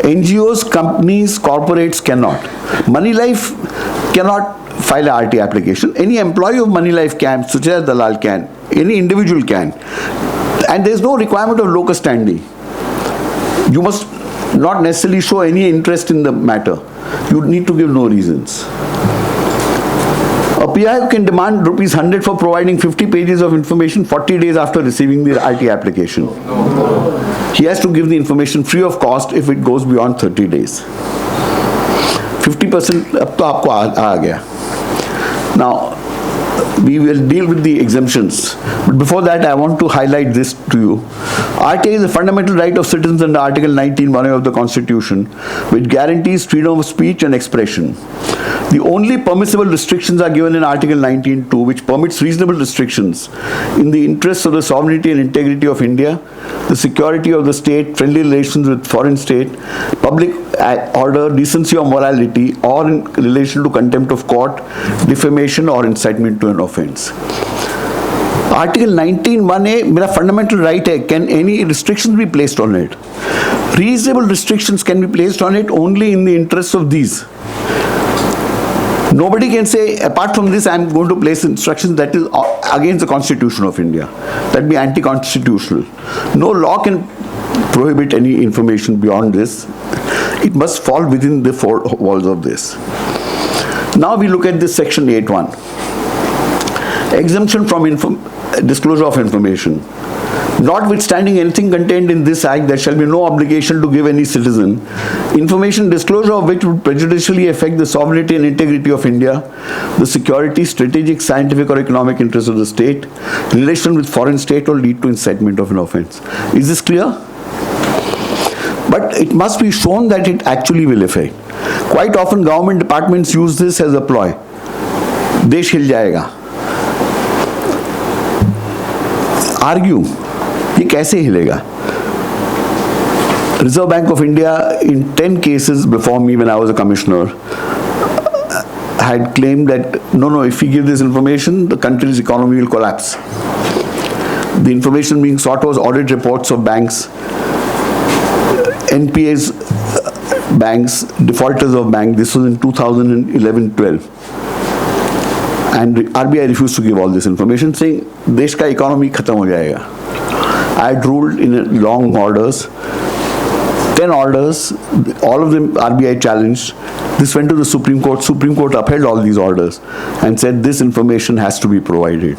NGOs, companies, corporates cannot. Moneylife cannot file a RT application. Any employee of Moneylife can, such as Dalal can. Any individual can. And there is no requirement of locus standi. You must not necessarily show any interest in the matter. You need to give no reasons. A PIO can demand rupees 100 for providing 50 pages of information 40 days after receiving the RT application. He has to give the information free of cost if it goes beyond 30 days. 50% अब तो आपको आ गया. Now, we will deal with the exemptions. But before that, I want to highlight this to you. RTI is a fundamental right of citizens under Article 19(1) of the Constitution, which guarantees freedom of speech and expression. The only permissible restrictions are given in Article 19(2), which permits reasonable restrictions in the interests of the sovereignty and integrity of India, the security of the state, friendly relations with foreign state, public order, decency or morality, or in relation to contempt of court, defamation or incitement to an offense. Article 19(1)(a) मेरा fundamental right है. Can any restrictions be placed on it? Reasonable restrictions can be placed on it only in the interests of these. Nobody can say, apart from this, I am going to place instructions that is against the Constitution of India. That would be anti-constitutional. No law can prohibit any information beyond this. It must fall within the four walls of this. Now we look at this section 8.1. Exemption from disclosure of information. Notwithstanding anything contained in this act, there shall be no obligation to give any citizen information disclosure of which would prejudicially affect the sovereignty and integrity of India, the security, strategic, scientific or economic interests of the state, relation with foreign state or lead to incitement of an offense. Is this clear? But it must be shown that it actually will affect. Quite often government departments use this as a ploy. देश हिल जाएगा. Argue. ये कैसे हिलेगा? Reserve Bank of India in 10 cases before me when I was a commissioner had claimed that no, if we give this information, the country's economy will collapse. The information being sought was audit reports of banks, NPAs banks, defaulters of banks. This was in 2011-12. And RBI refused to give all this information, saying देश का economy खत्म हो जाएगा. I had ruled in long orders, 10 orders, all of them RBI challenged. This went to the Supreme Court. Supreme Court upheld all these orders and said this information has to be provided.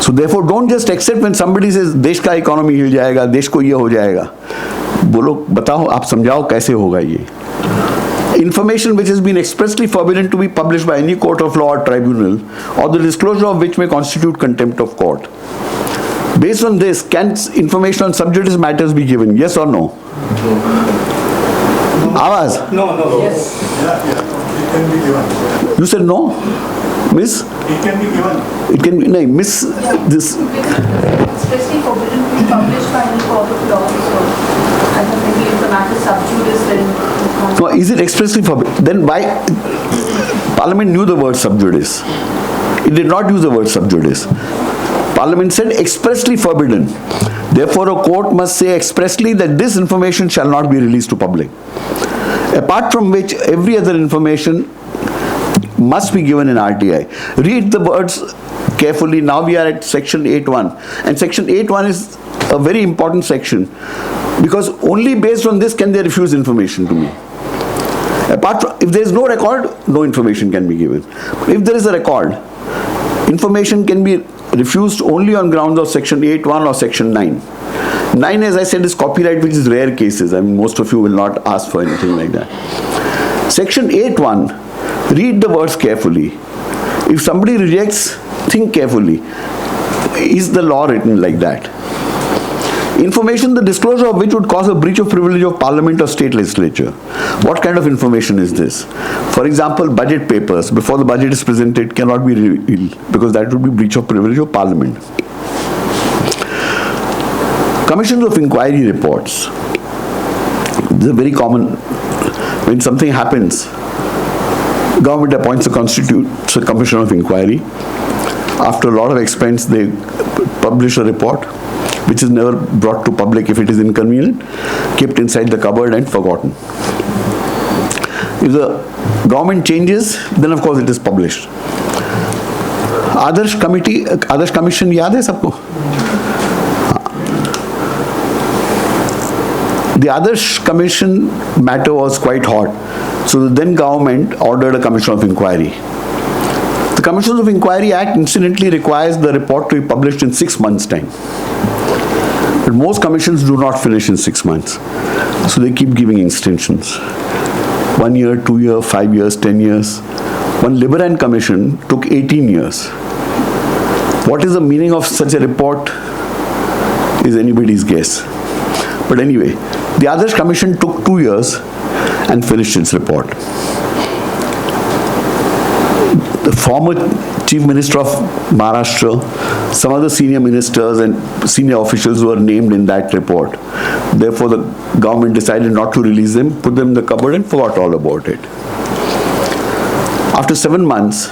So therefore, don't just accept when somebody says देश का economy हिल जाएगा, देश को ये हो जाएगा. बोलो, बताओ, आप समझाओ कैसे होगा ये. Information which has been expressly forbidden to be published by any court of law or tribunal, or the disclosure of which may constitute contempt of court. Based on this, can information on sub judice matters be given? Yes or no? Awaz? No. Yes. It can be given. You said no? Miss? It can be given. It can be, no, miss this. Especially forbidden to be published by any court of law. So, I think maybe if the matter is sub judice, then... No, is it expressly forbidden? Then why? Parliament knew the word sub judice. It did not use the word sub judice. Parliament said expressly forbidden. Therefore, a court must say expressly that this information shall not be released to public. Apart from which, every other information must be given in RTI. Read the words carefully. Now we are at section 8.1. And section 8.1 is a very important section because only based on this can they refuse information to me. Apart from, if there is no record, no information can be given. If there is a record, information can be refused only on grounds of section 8.1 or section 9. 9, as I said, is copyright, which is rare cases. I mean, most of you will not ask for anything like that. Section 8.1, read the words carefully. If somebody rejects, think carefully. Is the law written like that? Information, the disclosure of which would cause a breach of privilege of Parliament or state legislature. What kind of information is this? For example, budget papers before the budget is presented cannot be revealed because that would be breach of privilege of Parliament. Commissions of inquiry reports. This is very common. When something happens, government appoints a commission of inquiry. After a lot of expense, they publish a report, which is never brought to public if it is inconvenient, kept inside the cupboard and forgotten. If the government changes, then of course it is published. Adarsh Commission याद है सबको? The Adarsh Commission matter was quite hot, so the then government ordered a commission of inquiry. The Commissions of Inquiry Act incidentally requires the report to be published in 6 months' time. But most commissions do not finish in 6 months. So they keep giving extensions. 1 year, 2 years, 5 years, 10 years. One Liberan commission took 18 years. What is the meaning of such a report is anybody's guess. But anyway, the Adarsh Commission took 2 years and finished its report. The former Chief Minister of Maharashtra, some other senior ministers and senior officials were named in that report. Therefore, the government decided not to release them, put them in the cupboard and forgot all about it. After 7 months,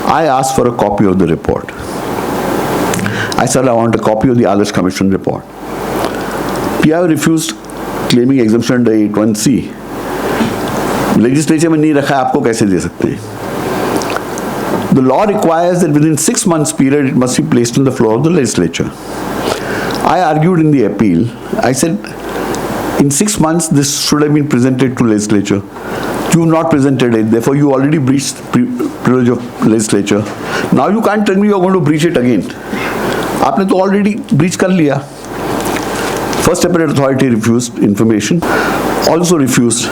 I asked for a copy of the report. I said I want a copy of the Adarsh Commission report. PI refused, claiming exemption under 8.1c. Legislature में नहीं रखा, आपको कैसे दे सकते हैं? The law requires that within 6 months period it must be placed on the floor of the legislature. I argued in the appeal. I said, In 6 months, this should have been presented to legislature. You have not presented it, therefore you already breached privilege of legislature. Now you can't tell me you are going to breach it again. आपने तो already breach कर लिया. First appellate authority refused information, also refused.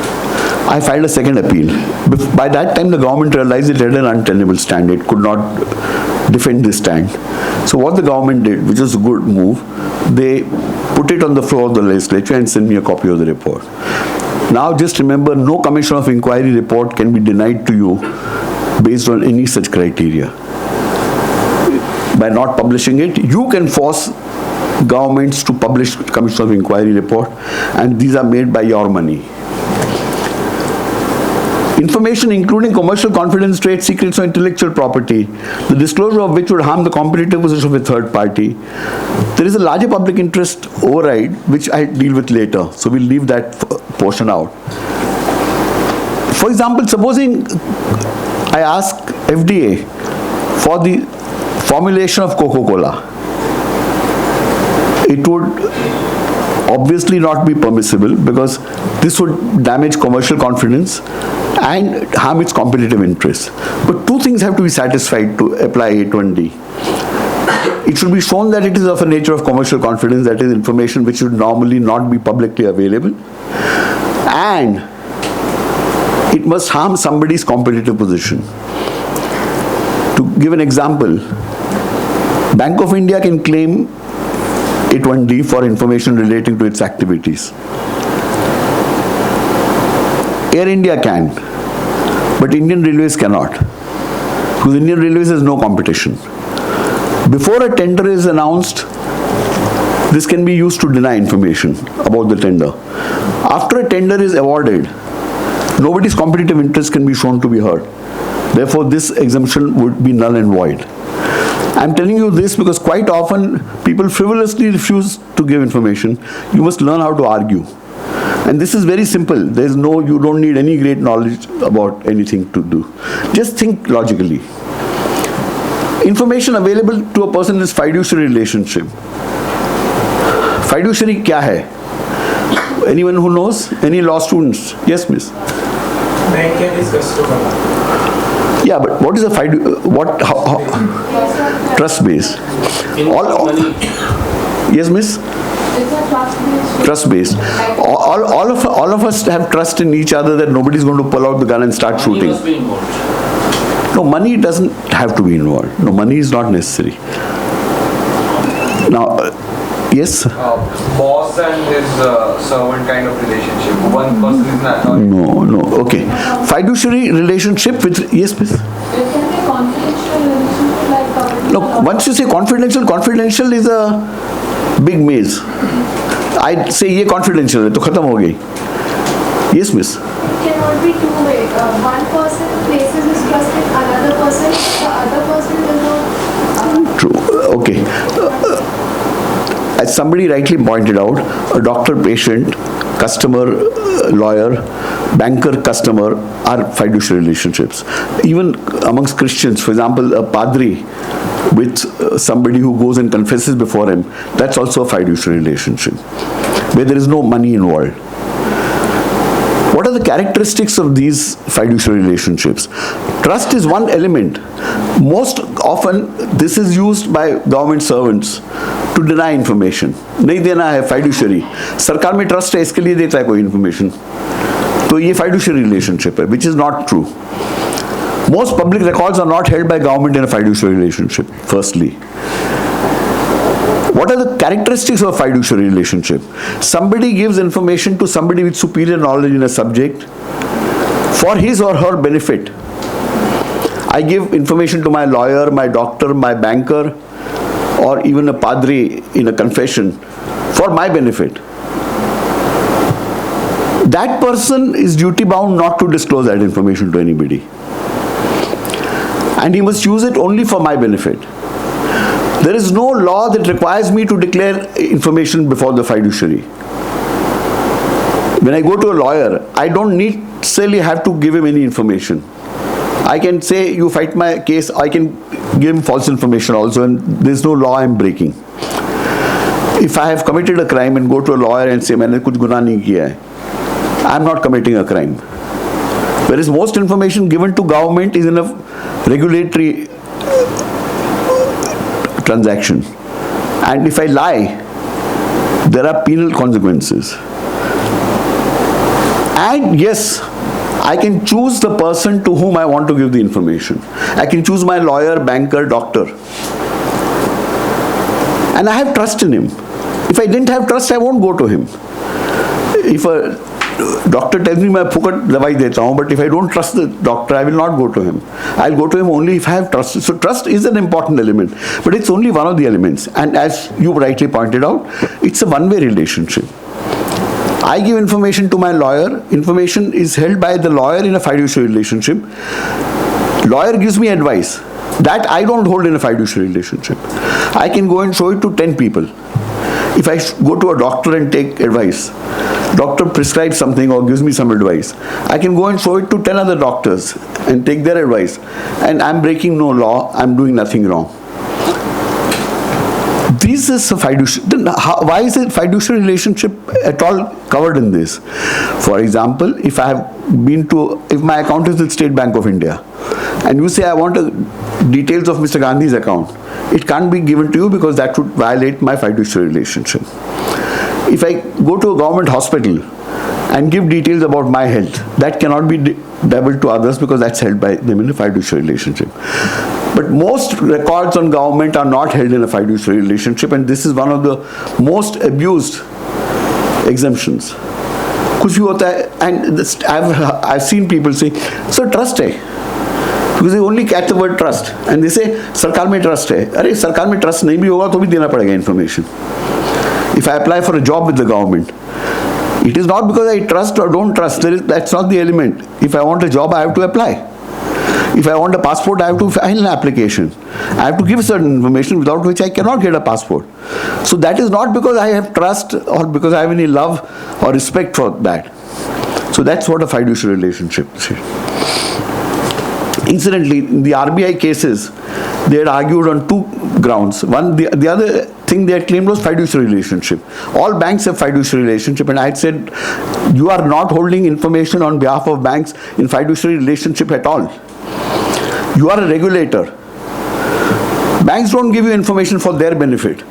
I filed a second appeal. By that time, the government realized it had an untenable stand. It could not defend this stand. So what the government did, which was a good move, they put it on the floor of the legislature and sent me a copy of the report. Now just remember, no commission of inquiry report can be denied to you based on any such criteria. By not publishing it, you can force governments to publish commission of inquiry report, and these are made by your money. Information including commercial confidence, trade secrets or intellectual property, the disclosure of which would harm the competitive position of a third party. There is a larger public interest override, which I deal with later, so we'll leave that portion out. For example, supposing I ask FDA for the formulation of Coca-Cola, it would obviously not be permissible because this would damage commercial confidence and harm its competitive interests. But two things have to be satisfied to apply A1D. It should be shown that it is of a nature of commercial confidence, that is information which should normally not be publicly available, and it must harm somebody's competitive position. To give an example, Bank of India can claim A1D for information relating to its activities. Air India can, but Indian Railways cannot, because Indian Railways has no competition. Before a tender is announced, this can be used to deny information about the tender. After a tender is awarded, nobody's competitive interest can be shown to be heard. Therefore, this exemption would be null and void. I'm telling you this because quite often people frivolously refuse to give information. You must learn how to argue. And this is very simple. You don't need any great knowledge about anything to do. Just think logically. Information available to a person is fiduciary relationship. Fiduciary kya hai? Anyone who knows? Any law students? Yes, miss. Bank and his customer. Yeah, but what is a trust base? Yes, miss? Trust based. All of us have trust in each other that nobody is going to pull out the gun and start shooting. No, money doesn't have to be involved. No, money is not necessary. Now, yes? Boss and his servant kind of relationship. One person is not. No. Okay. Fiduciary relationship with, yes, please? There can be confidential relationship like Look, once you say confidential is a big maze. I say ये confidential है तो खत्म हो गई. Yes, miss. It cannot be two-way. One person places his trust in another person, the other person will not. True. Okay. As somebody rightly pointed out, a doctor-patient, customer, lawyer, banker-customer are fiduciary relationships. Even amongst Christians, for example, a padri with somebody who goes and confesses before him, that's also a fiduciary relationship, where there is no money involved. What are the characteristics of these fiduciary relationships? Trust is one element. Most often, this is used by government servants to deny information. नहीं देना है fiduciary. सरकार में trust है इसके लिए देता है कोई information. तो ये fiduciary relationship है, which is not true. Most public records are not held by government in a fiduciary relationship, firstly. What are the characteristics of a fiduciary relationship? Somebody gives information to somebody with superior knowledge in a subject for his or her benefit. I give information to my lawyer, my doctor, my banker, or even a padri in a confession for my benefit. That person is duty bound not to disclose that information to anybody. And he must use it only for my benefit. There is no law that requires me to declare information before the fiduciary. When I go to a lawyer, I don't necessarily have to give him any information. I can say, you fight my case, I can give him false information also, and there's no law I'm breaking. If I have committed a crime and go to a lawyer and say मैंने कुछ गुनाह नहीं किया है, I am not committing a crime. Whereas most information given to government is in a regulatory transaction. And if I lie, there are penal consequences. And yes, I can choose the person to whom I want to give the information. I can choose my lawyer, banker, doctor. And I have trust in him. If I didn't have trust, I won't go to him. If a doctor tells me मैं फुकट दवाई देता हूँ, but if I don't trust the doctor, I will not go to him. I'll go to him only if I have trust. So trust is an important element, but it's only one of the elements. And as you rightly pointed out, it's a one-way relationship. I give information to my lawyer. Information is held by the lawyer in a fiduciary relationship. Lawyer gives me advice. That I don't hold in a fiduciary relationship. I can go and show it to 10 people. If I go to a doctor and take advice, doctor prescribes something or gives me some advice, I can go and show it to 10 other doctors and take their advice. And I'm breaking no law, I'm doing nothing wrong. This is a fiduciary. Then why is a fiduciary relationship at all covered in this? For example, if my account is with State Bank of India, and you say I want details of Mr. Gandhi's account, it can't be given to you because that would violate my fiduciary relationship. If I go to a government hospital and give details about my health, that cannot be divulged to others because that's held by them in a fiduciary relationship. But most records on government are not held in a fiduciary relationship, and this is one of the most abused exemptions. कुछ भी होता है, and I've seen people say, so trust है. Because they only catch the word trust and they say सरकार में trust है. अरे सरकार में trust नहीं भी होगा तो भी देना पड़ेगा information. If I apply for a job with the government, it is not because I trust or don't trust. That's not the element. If I want a job, I have to apply. If I want a passport, I have to file an application. I have to give certain information without which I cannot get a passport. So that is not because I have trust or because I have any love or respect for that. So that's what a fiduciary relationship is. Incidentally, in the RBI cases, they had argued on two grounds. One, the other thing they had claimed was fiduciary relationship. All banks have fiduciary relationship, and I had said, you are not holding information on behalf of banks in fiduciary relationship at all. You are a regulator. Banks don't give you information for their benefit.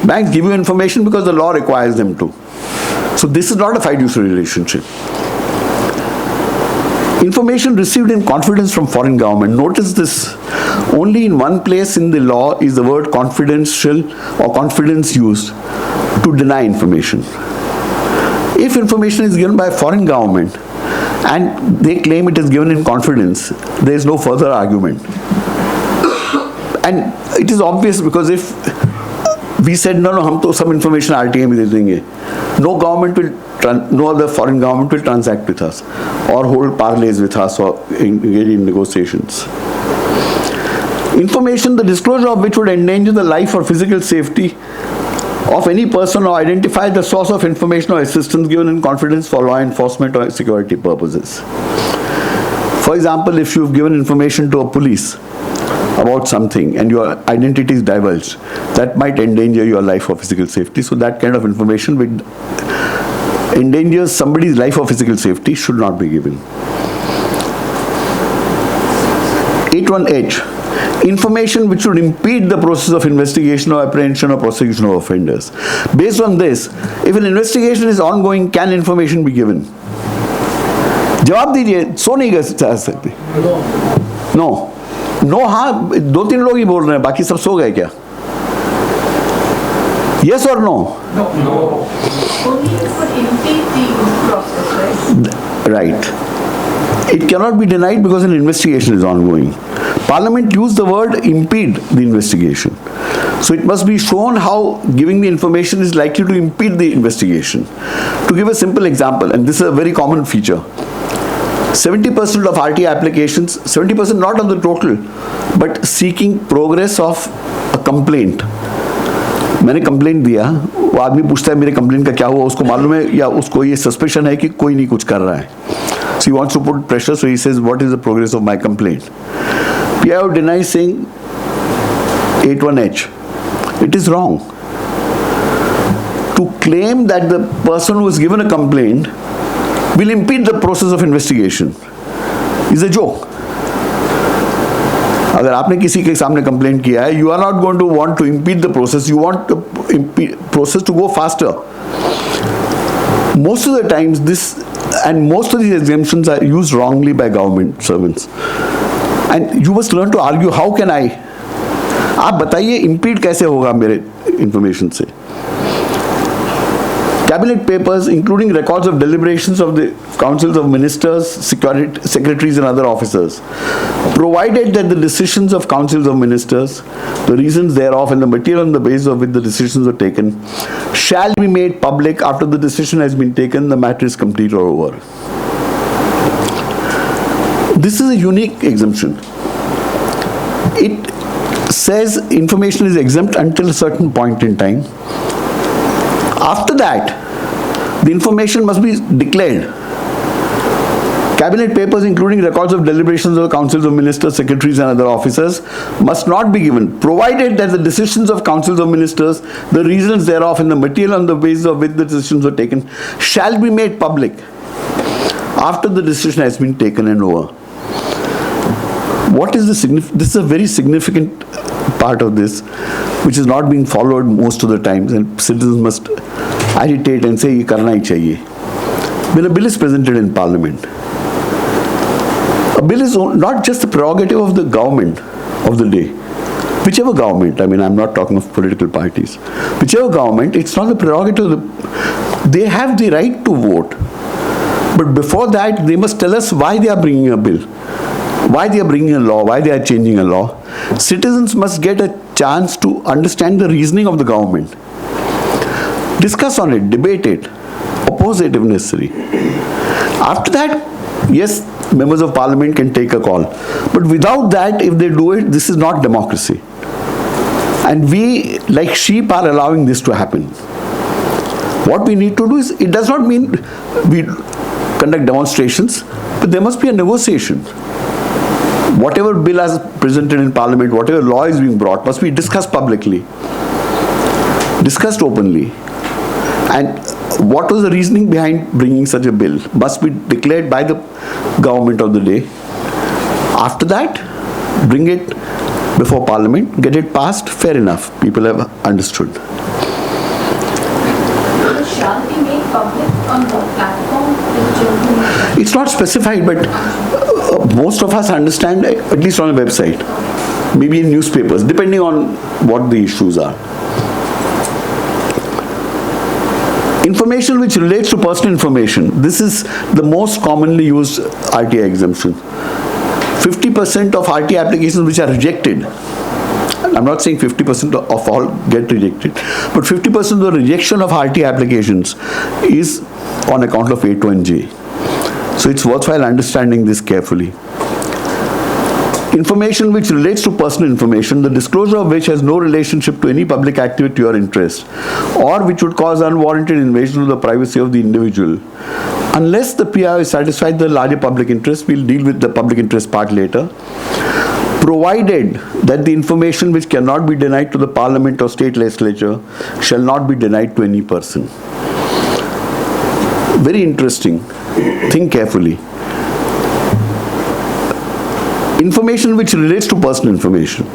Banks give you information because the law requires them to. So this is not a fiduciary relationship. Information received in confidence from foreign government. Notice this. Only in one place in the law is the word confidential or confidence used to deny information. If information is given by a foreign government and they claim it is given in confidence, there is no further argument. And it is obvious because if we said, no, hum to some information RTI mein de denge, no other foreign government will transact with us or hold parleys with us or engage in negotiations. Information, the disclosure of which would endanger the life or physical safety of any person or identify the source of information or assistance given in confidence for law enforcement or security purposes. For example, if you've given information to a police about something and your identity is divulged, that might endanger your life or physical safety. So that kind of information which endangers somebody's life or physical safety should not be given. 81H. Information which would impede the process of investigation or apprehension or prosecution of offenders. Based on this, if an investigation is ongoing, can information be given? जवाब दीजिए, सो नहीं कर सकते. No हाँ, 2-3 लोग ही बोल रहे हैं, बाकी सब सो गए क्या? Yes or no? No. Only it would impede the process, right? Right. It cannot be denied because an investigation is ongoing. Parliament used the word impede the investigation. So it must be shown how giving the information is likely to impede the investigation. To give a simple example, and this is a very common feature, 70% of RTI applications, 70% not of the total, but seeking progress of a complaint. मैंने complaint दिया, वो आदमी पूछता है मेरे complaint का क्या हुआ, उसको मालूम है या उसको ये सस्पेशन है कि कोई नहीं कुछ कर रहा है. So he wants to put pressure, so he says, what is the progress of my complaint? PIO denies saying 81H. It is wrong. to claim that the person who is given a complaint will impede the process of investigation is a joke. अगर आपने किसी के सामने complaint किया है, you are not going to want to impede the process, you want the process to go faster. Most of the times most of these exemptions are used wrongly by government servants. And you must learn to argue, how can I? आप बताइए impede कैसे होगा मेरे information से? Cabinet papers, including records of deliberations of the councils of ministers, secretaries and other officers, provided that the decisions of councils of ministers, the reasons thereof and the material on the basis of which the decisions were taken, shall be made public after the decision has been taken, the matter is complete or over. This is a unique exemption. It says information is exempt until a certain point in time. After that, the information must be declared. Cabinet papers, including records of deliberations of the councils of ministers, secretaries and other officers, must not be given, provided that the decisions of councils of ministers, the reasons thereof and the material on the basis of which the decisions were taken, shall be made public after the decision has been taken and over. What is the significance? This is a very significant part of this, which is not being followed most of the times, and citizens must agitate and say, "Ye karna hi chahiye." When a bill is presented in Parliament, a bill is not just the prerogative of the government of the day. Whichever government, I mean, I'm not talking of political parties. Whichever government, it's not the prerogative of they have the right to vote. But before that, they must tell us why they are bringing a bill, why they are bringing a law, why they are changing a law. Citizens must get a chance to understand the reasoning of the government. Discuss on it, debate it, oppose it if necessary. After that, yes, members of parliament can take a call. But without that, if they do it, this is not democracy. And we, like sheep, are allowing this to happen. What we need to do is, it does not mean we conduct demonstrations, but there must be a negotiation. Whatever bill is presented in parliament, whatever law is being brought, must be discussed publicly, discussed openly. And what was the reasoning behind bringing such a bill must be declared by the government of the day. After that, bring it before parliament, get it passed, fair enough, people have understood. Shall be made public on what platform? It's not specified, but most of us understand, at least on a website, maybe in newspapers, depending on what the issues are. Information which relates to personal information. This is the most commonly used RTI exemption. 50% of RTI applications which are rejected, I'm not saying 50% of all get rejected, but 50% of the rejection of RTI applications is on account of A2J. So it's worthwhile understanding this carefully. Information which relates to personal information, the disclosure of which has no relationship to any public activity or interest, or which would cause unwarranted invasion of the privacy of the individual. Unless the PIO is satisfied the larger public interest, we'll deal with the public interest part later, provided that the information which cannot be denied to the parliament or state legislature shall not be denied to any person. Very interesting. Think carefully. Information which relates to personal information.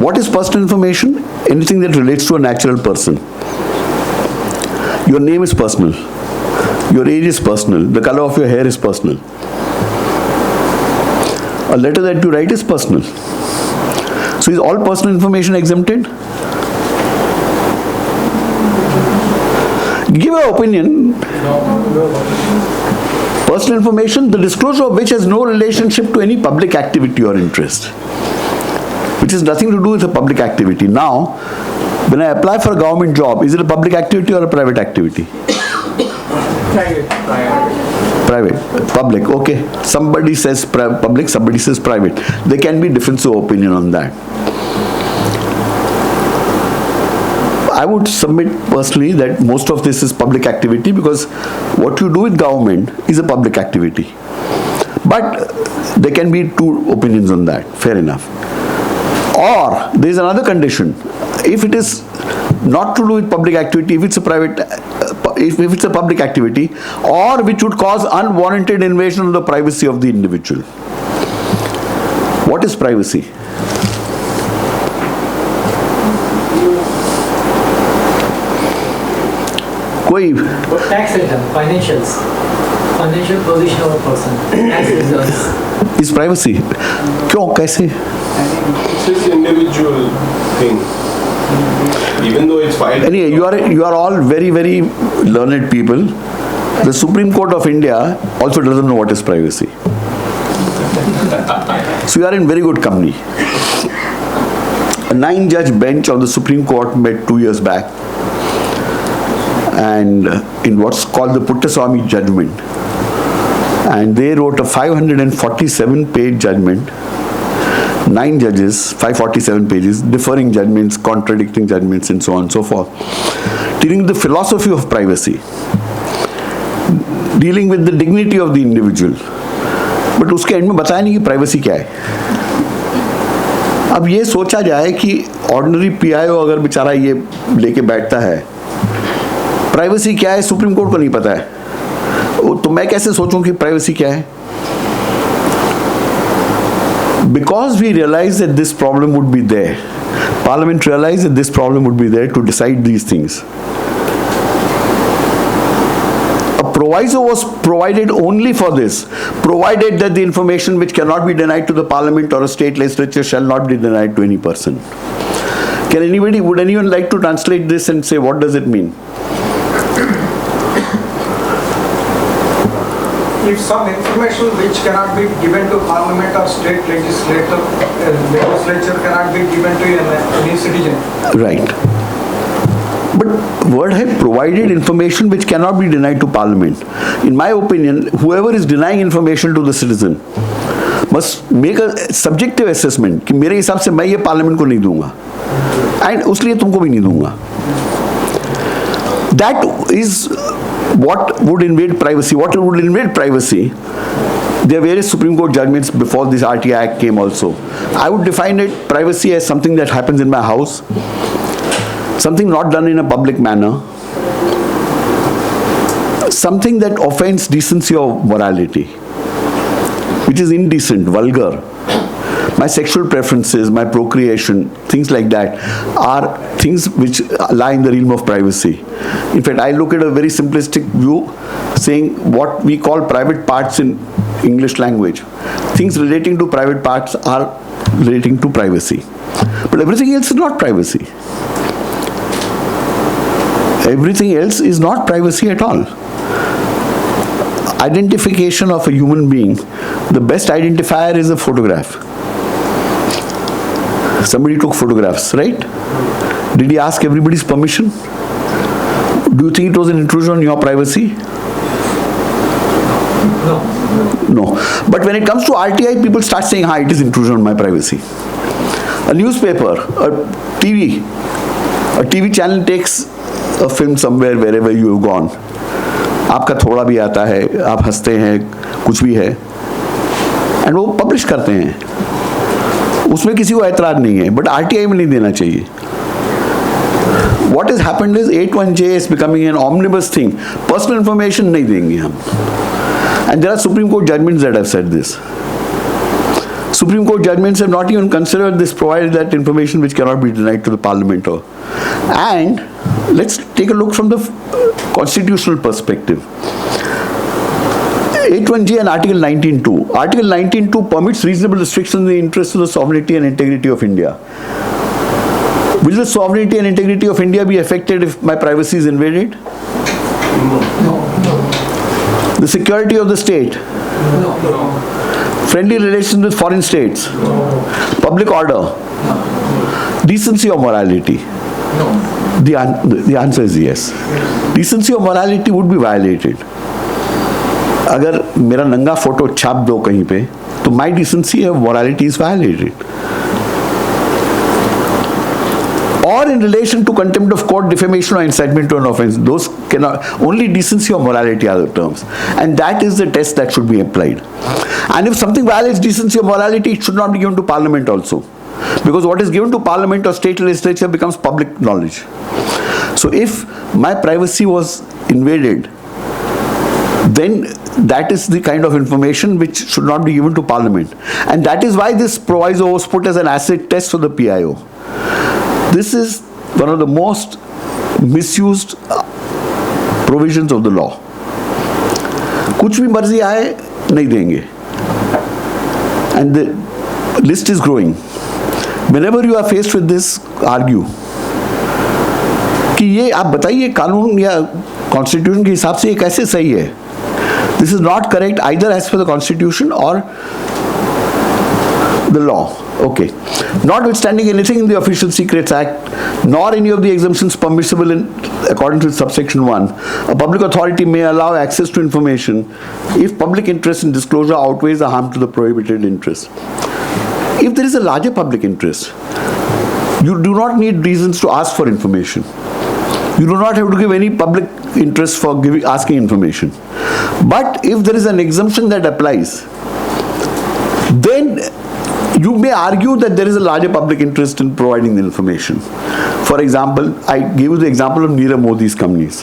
What is personal information? Anything that relates to a natural person. Your name is personal. Your age is personal. The color of your hair is personal. A letter that you write is personal. So is all personal information exempted? Give your opinion. Personal information, the disclosure of which has no relationship to any public activity or interest, which has nothing to do with a public activity. Now, when I apply for a government job, is it a public activity or a private activity? Private. Public, okay. Somebody says public, somebody says private. There can be difference of opinion on that. I would submit personally that most of this is public activity, because what you do with government is a public activity. But there can be two opinions on that, fair enough. Or there is another condition. If it is not to do with public activity, if it's a private, if it's a public activity, or which would cause unwarranted invasion of the privacy of the individual. What is privacy? कोई But tax return, financial position of a person, tax returns. is privacy. क्यों, कैसे? It's his individual thing. Even though it's filed. Anyway, you are all very, very learned people. The Supreme Court of India also doesn't know what is privacy. So you are in very good company. A 9-judge bench of the Supreme Court met 2 years back, and in what's called the Puttaswamy judgment, and they wrote a 547-page judgment. 9 judges, 547 pages, differing judgments, contradicting judgments, and so on and so forth, dealing with the philosophy of privacy, dealing with the dignity of the individual. But उसके and में बताया नहीं कि privacy क्या है. अब ये सोचा जाए कि ऑर्डिनरी पीआईओ अगर बेचारा ये लेके बैठता है, प्राइवेसी क्या है सुप्रीम कोर्ट को नहीं पता है, तो मैं कैसे सोचूं कि प्राइवेसी क्या है? Because we realized that this problem would be there, Parliament realized that this problem would be there to decide these things. A proviso was provided only for this, provided that the information which cannot be denied to the Parliament or a state legislature shall not be denied to any person. Would anyone like to translate this and say what does it mean? If some information which cannot be given to Parliament or state legislature cannot be given to any citizen. Right. But word hai provided information which cannot be denied to Parliament. In my opinion, whoever is denying information to the citizen must make a subjective assessment कि मेरे हिसाब से मैं ये Parliament को नहीं दूंगा, and उसलिए तुमको भी नहीं दूंगा. That is what would invade privacy. What would invade privacy? There are various Supreme Court judgments before this RTI Act came also. I would define it, privacy, as something that happens in my house, something not done in a public manner, something that offends decency or morality, which is indecent, vulgar. My sexual preferences, my procreation, things like that are things which lie in the realm of privacy. In fact, I look at a very simplistic view, saying what we call private parts in English language. Things relating to private parts are relating to privacy. But everything else is not privacy. Everything else is not privacy at all. Identification of a human being, the best identifier is a photograph. Somebody took photographs, right? Did he ask everybody's permission? Do you think it was an intrusion on your privacy? No. But when it comes to RTI, people start saying, it is intrusion on my privacy. A newspaper, a TV channel takes a film somewhere, wherever you have gone. आपका थोड़ा भी आता है, आप हंसते हैं, कुछ भी है, and वो publish करते हैं. उसमें किसी को ऐतराज नहीं है, but RTI में नहीं देना चाहिए. What has happened is 81J is becoming an omnibus thing. Personal information नहीं देंगे हम. And there are Supreme Court judgments that have said this. Supreme Court judgments have not even considered this, provided that information which cannot be denied to the Parliament. And let's take a look from the constitutional perspective. 81J and Article 19.2. Article 19.2 permits reasonable restrictions in the interest of the sovereignty and integrity of India. Will the sovereignty and integrity of India be affected if my privacy is invaded? No. The security of the state? No. Friendly relations with foreign states? No. Public order? No. Decency or morality? No. The answer is yes. Decency or morality would be violated. अगर मेरा नंगा photo छाप दो कहीं पे, तो my decency or morality is violated. Or in relation to contempt of court, defamation or incitement to an offense, those cannot, only decency or morality are the terms. And that is the test that should be applied. And if something violates decency or morality, it should not be given to Parliament also. because what is given to parliament or state legislature becomes public knowledge. So if my privacy was invaded, then that is the kind of information which should not be given to parliament. And that is why this proviso was put as an acid test for the PIO. This is one of the most misused provisions of the law. कुछ भी मर्जी आए नहीं देंगे. And the list is growing. Whenever you are faced with this, argue कि ये आप बताइए कानून या कॉन्स्टिट्यूशन के हिसाब से ये कैसे सही है. This is not correct either as per the constitution or the law. Okay. Notwithstanding anything in the Official Secrets Act, nor any of the exemptions permissible in accordance with subsection 1, a public authority may allow access to information if public interest in disclosure outweighs the harm to the prohibited interest. If there is a larger public interest, you do not need reasons to ask for information. You do not have to give any public interest for asking information. But if there is an exemption that applies, then you may argue that there is a larger public interest in providing the information. For example, I gave you the example of Nirav Modi's companies.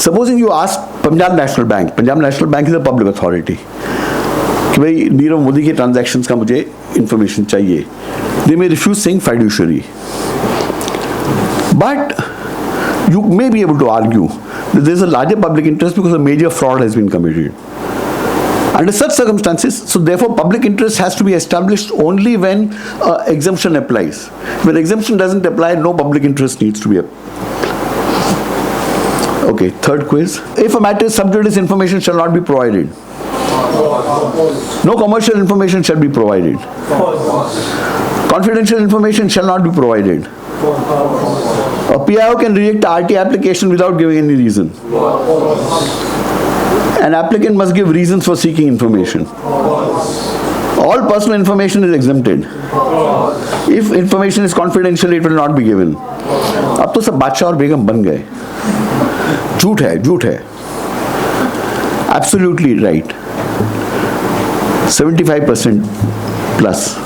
Supposing you ask Punjab National Bank is a public authority, कि भाई नीरव मोदी के transactions का मुझे information चाहिए. They may refuse saying fiduciary. But you may be able to argue that there is a larger public interest because a major fraud has been committed. Under such circumstances, so therefore public interest has to be established only when exemption applies. When exemption doesn't apply, no public interest needs to be Okay, third quiz. If a matter is sub judice, information shall not be provided. No commercial information shall be provided. Confidential information shall not be provided. A PIO can reject the RTI application without giving any reason. An applicant must give reasons for seeking information. All personal information is exempted. If information is confidential, it will not be given. अब तो सब बादशाह और बेगम बन गए. झूठ है. Absolutely right. 75% plus.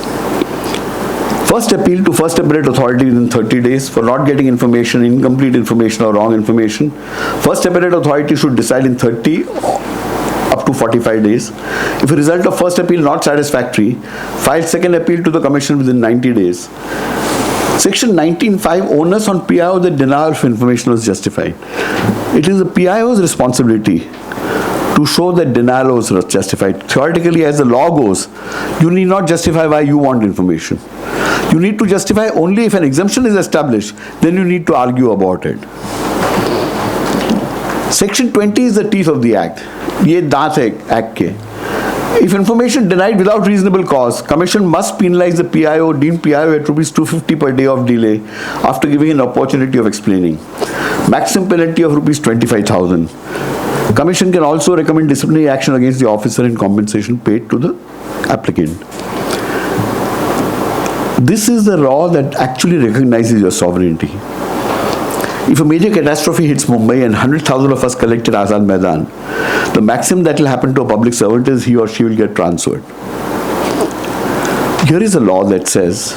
First appeal to first appellate authority within 30 days for not getting information, incomplete information or wrong information. First appellate authority should decide in 30 up to 45 days. If a result of first appeal not satisfactory, file second appeal to the commission within 90 days. Section 19(5) onus on PIO that denial of information was justified. It is the PIO's responsibility to show that denial was justified. Theoretically, as the law goes, you need not justify why you want information. You need to justify only if an exemption is established, then you need to argue about it. Section 20 is the teeth of the act. ये दांत है act के. If information denied without reasonable cause, Commission must penalize the PIO, deemed PIO at rupees 250 per day of delay after giving an opportunity of explaining. Maximum penalty of rupees 25,000. Commission can also recommend disciplinary action against the officer and compensation paid to the applicant. This is the law that actually recognizes your sovereignty. If a major catastrophe hits Mumbai and 100,000 of us collect at Azad Maidan, the maximum that will happen to a public servant is he or she will get transferred. Here is a law that says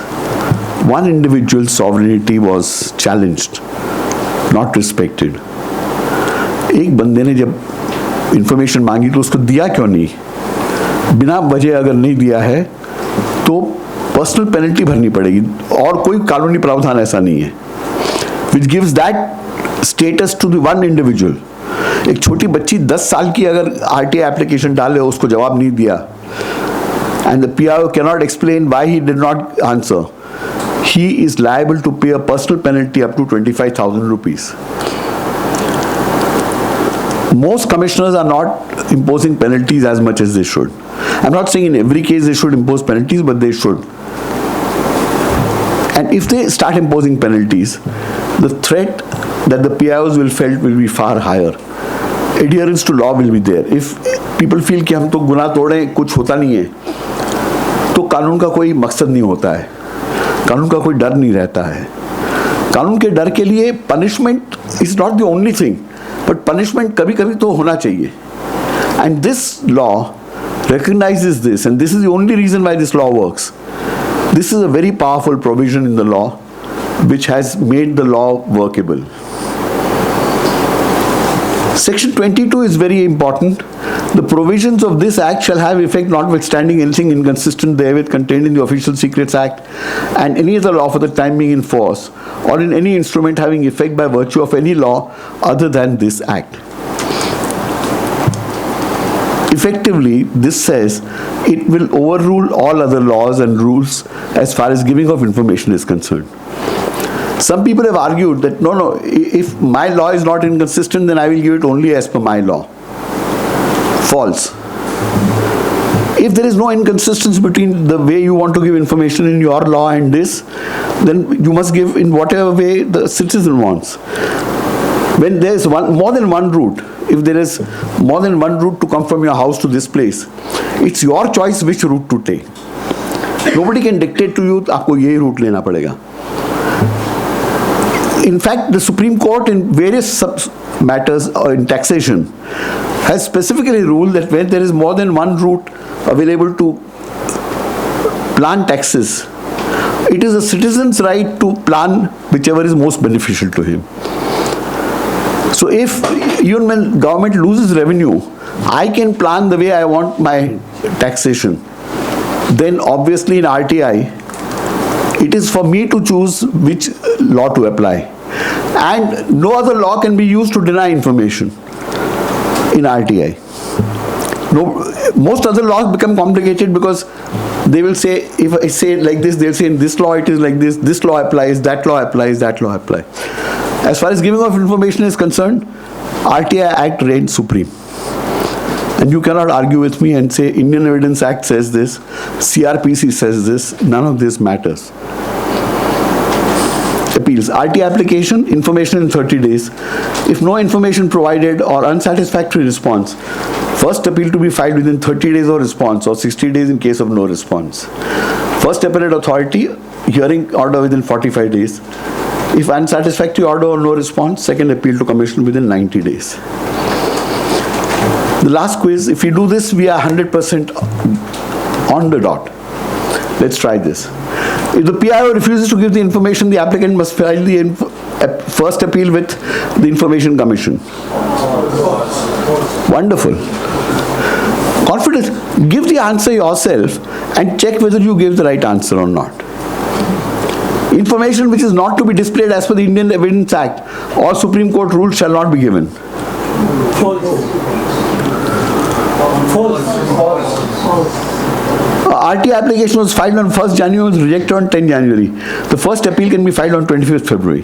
one individual's sovereignty was challenged, not respected. एक बंदे ने जब information मांगी तो उसको दिया क्यों नहीं? बिना वजह अगर नहीं दिया है तो पर्सनल पेनल्टी भरनी पड़ेगी और कोई कानूनी प्रावधान ऐसा नहीं है which gives that status to the one individual. एक छोटी बच्ची 10 साल की अगर RTI एप्लीकेशन डाले उसको जवाब नहीं दिया and the PIO cannot explain why he did not answer, he is liable to pay a personal penalty up to 25,000 rupees. Most commissioners are not imposing penalties as much as they should. I'm not saying in every case they should impose penalties, but they should. And if they start imposing penalties, the threat that the PIOs will felt will be far higher. Adherence to law will be there. If people feel कि हम तो गुनाह तोड़े कुछ होता नहीं है, तो कानून का कोई मकसद नहीं होता है, कानून का कोई डर नहीं रहता है. कानून के डर के लिए punishment is not the only thing. But punishment कभी कभी तो होना चाहिए. And this law recognizes this, and this is the only reason why this law works. This is a very powerful provision in the law which has made the law workable. Section 22 is very important. The provisions of this Act shall have effect notwithstanding anything inconsistent therewith contained in the Official Secrets Act and any other law for the time being in force, or in any instrument having effect by virtue of any law other than this Act. Effectively, this says it will overrule all other laws and rules as far as giving of information is concerned. Some people have argued that no, if my law is not inconsistent, then I will give it only as per my law. False. If there is no inconsistency between the way you want to give information in your law and this, then you must give in whatever way the citizen wants. When there is more than one route, if there is more than one route to come from your house to this place, it's your choice which route to take. Nobody can dictate to you, आपको यही route लेना पड़ेगा. In fact, the Supreme Court in various matters in taxation has specifically ruled that when there is more than one route available to plan taxes, it is a citizen's right to plan whichever is most beneficial to him. So if even when government loses revenue, I can plan the way I want my taxation, then obviously in RTI, it is for me to choose which law to apply. And no other law can be used to deny information in RTI. No, most other laws become complicated because they will say, if I say it like this, they'll say in this law it is like this law applies, that law applies, that law applies. As far as giving of information is concerned, RTI Act reigns supreme. And you cannot argue with me and say Indian Evidence Act says this, CRPC says this, none of this matters. Appeals. RT application, information in 30 days. If no information provided or unsatisfactory response, first appeal to be filed within 30 days of response or 60 days in case of no response. First appellate authority, hearing order within 45 days. If unsatisfactory order or no response, second appeal to commission within 90 days. The last quiz, if we do this, we are 100% on the dot. Let's try this. If the PIO refuses to give the information, the applicant must file the first appeal with the Information Commission. Wonderful. Confidence. Give the answer yourself and check whether you gave the right answer or not. Information which is not to be displayed as per the Indian Evidence Act or Supreme Court rule shall not be given. False. RT application was filed on 1st January, was rejected on 10 January. The first appeal can be filed on 25th February.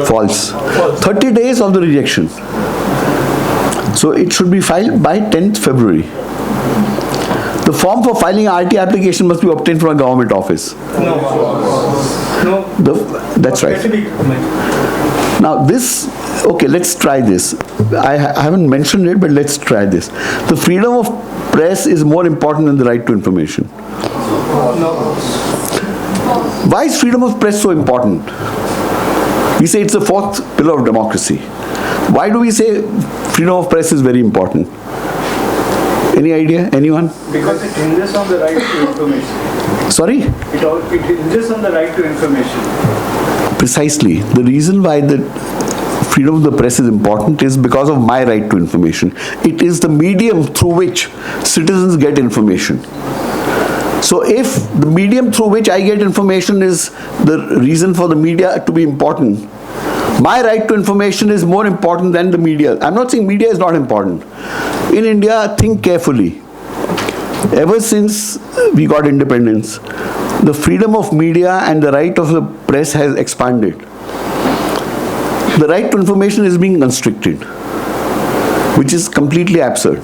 False. 30 days of the rejection. So it should be filed by 10th February. The form for filing an RT application must be obtained from a government office. That's right. Now this, okay, let's try this. I haven't mentioned it, but let's try this. The freedom of press is more important than the right to information. Why is freedom of press so important? We say it's the fourth pillar of democracy. Why do we say freedom of press is very important? Any idea? Anyone? Because it hinges on the right to information. Sorry? It hinges on the right to information. Precisely. The reason why the freedom of the press is important is because of my right to information. It is the medium through which citizens get information. So if the medium through which I get information is the reason for the media to be important, my right to information is more important than the media. I'm not saying media is not important. In India, think carefully. Ever since we got independence, the freedom of media and the right of the press has expanded. The right to information is being constricted, which is completely absurd.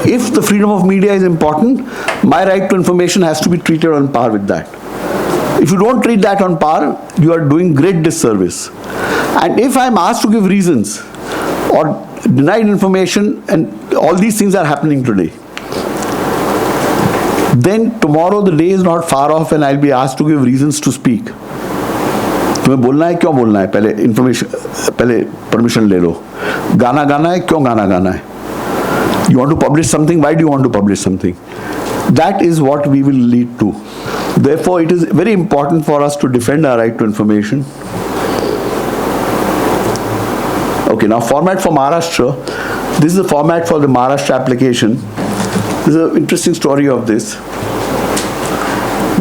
If the freedom of media is important, my right to information has to be treated on par with that. If you don't treat that on par, you are doing great disservice. And if I'm asked to give reasons or denied information, and all these things are happening today, then tomorrow the day is not far off and I'll be asked to give reasons to speak. तुम्हें बोलना है, क्यों बोलना है? पहले information, पहले permission ले लो. गाना गाना है, क्यों गाना गाना है? You want to publish something, why do you want to publish something? That is what we will lead to. Therefore, it is very important for us to defend our right to information. Okay, now format for Maharashtra. This is the format for the Maharashtra application. There's an interesting story of this.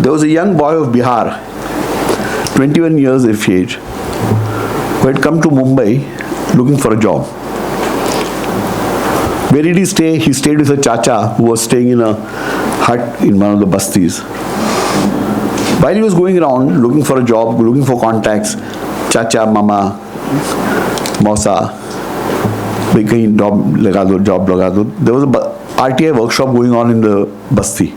There was a young boy of Bihar, 21 years of age, who had come to Mumbai looking for a job. Where did he stay? He stayed with a chacha who was staying in a hut in one of the bastis. While he was going around looking for a job, looking for contacts, chacha, mama, mausa, job laga do. There was a RTI workshop going on in the basti.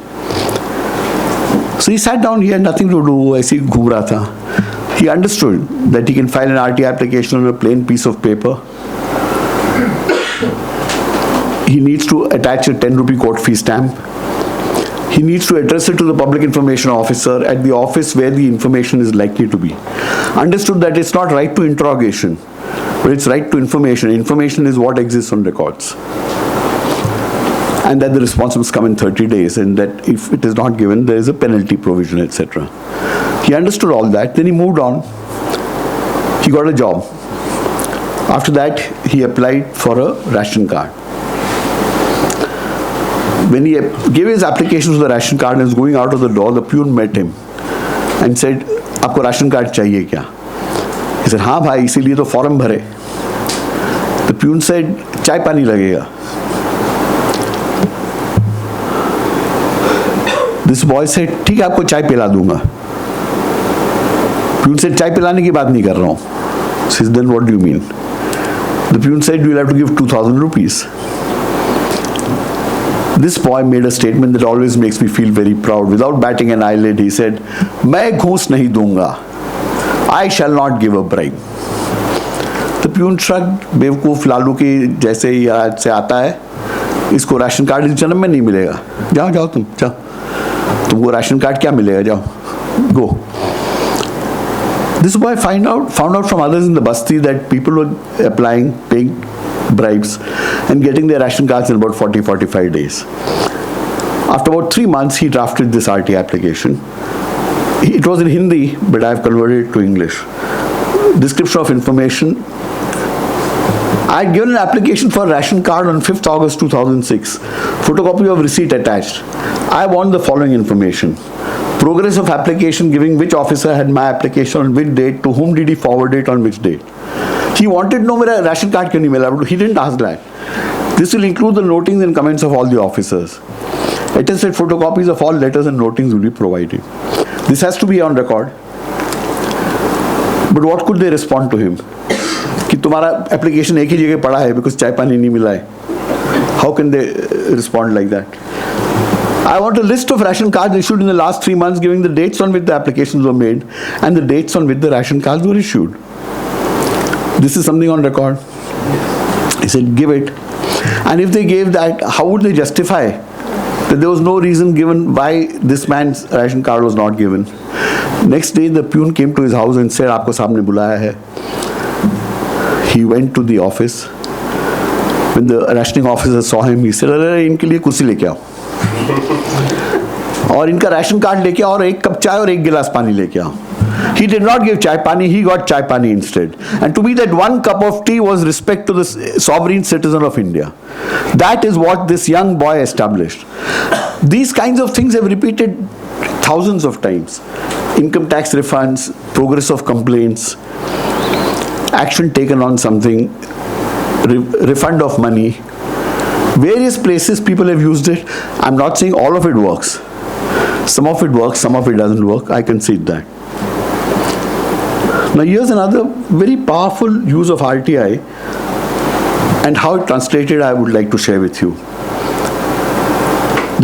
So he sat down, he had nothing to do, aise hi ghum raha tha. He understood that he can file an RTI application on a plain piece of paper. He needs to attach a 10 rupee court fee stamp. He needs to address it to the public information officer at the office where the information is likely to be. Understood that it's not right to interrogation, but it's right to information. Information is what exists on records. And that the response must come in 30 days, and that if it is not given, there is a penalty provision, etc. He understood all that, then he moved on. He got a job. After that, he applied for a ration card. When he gave his application to the ration card and was going out of the door, the peon met him and said, "Aapko ration card chahiye kya?" He said, "हाँ भाई, इसीलिए तो form भरे." The peon said, "चाय पानी लगेगा." This boy said, "ठीक है, आपको चाय पिला दूंगा." Peon said, "चाय पिलाने की बात नहीं कर रहा हूँ." He says, "Then what do you mean?" The peon said, "You will have to give 2,000 rupees. This boy made a statement that always makes me feel very proud. Without batting an eyelid, he said, "मैं घूस नहीं दूंगा. I shall not give a bribe." The peon shrugged, बेवकूफ लालू की जैसे ही आज से आता है, इसको राशन कार्ड इस जन्म में नहीं मिलेगा. जाओ जाओ तुम जाओ. तुमको राशन कार्ड क्या मिलेगा? जाओ. Go. This boy found out from others in the basti that people were applying, paying bribes and getting their ration cards in about 40-45 days. After about 3 months, he drafted this RTI application. It was in Hindi, but I have converted it to English. Description of information. I had given an application for a ration card on 5th August 2006. Photocopy of receipt attached. I want the following information. Progress of application, giving which officer had my application on which date, to whom did he forward it on which date. He wanted to know मेरा ration card क्यों नहीं मिला. He didn't ask that. This will include the notings and comments of all the officers. Attested photocopies of all letters and notings will be provided. This has to be on record. But what could they respond to him? कि तुम्हारा application एक ही जगह पड़ा है because चाय पानी नहीं मिला है. How can they respond like that? I want a list of ration cards issued in the last 3 months, giving the dates on which the applications were made and the dates on which the ration cards were issued. This is something on record. He said, give it. And if they gave that, how would they justify that there was no reason given why this man's ration card was not given? Next day, the peon came to his house and said, "Aapko saab ne bulaya hai." He went to the office. When the rationing officer saw him, he said, "अरे इनके लिए कुर्सी लेके आओ और इनका ration card लेके आओ और एक कप चाय और एक गिलास पानी लेके आओ." He did not give chai pani, he got chai pani instead. And to me, that one cup of tea was respect to the sovereign citizen of India. That is what this young boy established. These kinds of things have repeated thousands of times. Income tax refunds, progress of complaints, action taken on something, refund of money. Various places people have used it. I'm not saying all of it works. Some of it works, some of it doesn't work. I concede that. Now here's another very powerful use of RTI and how it translated I would like to share with you.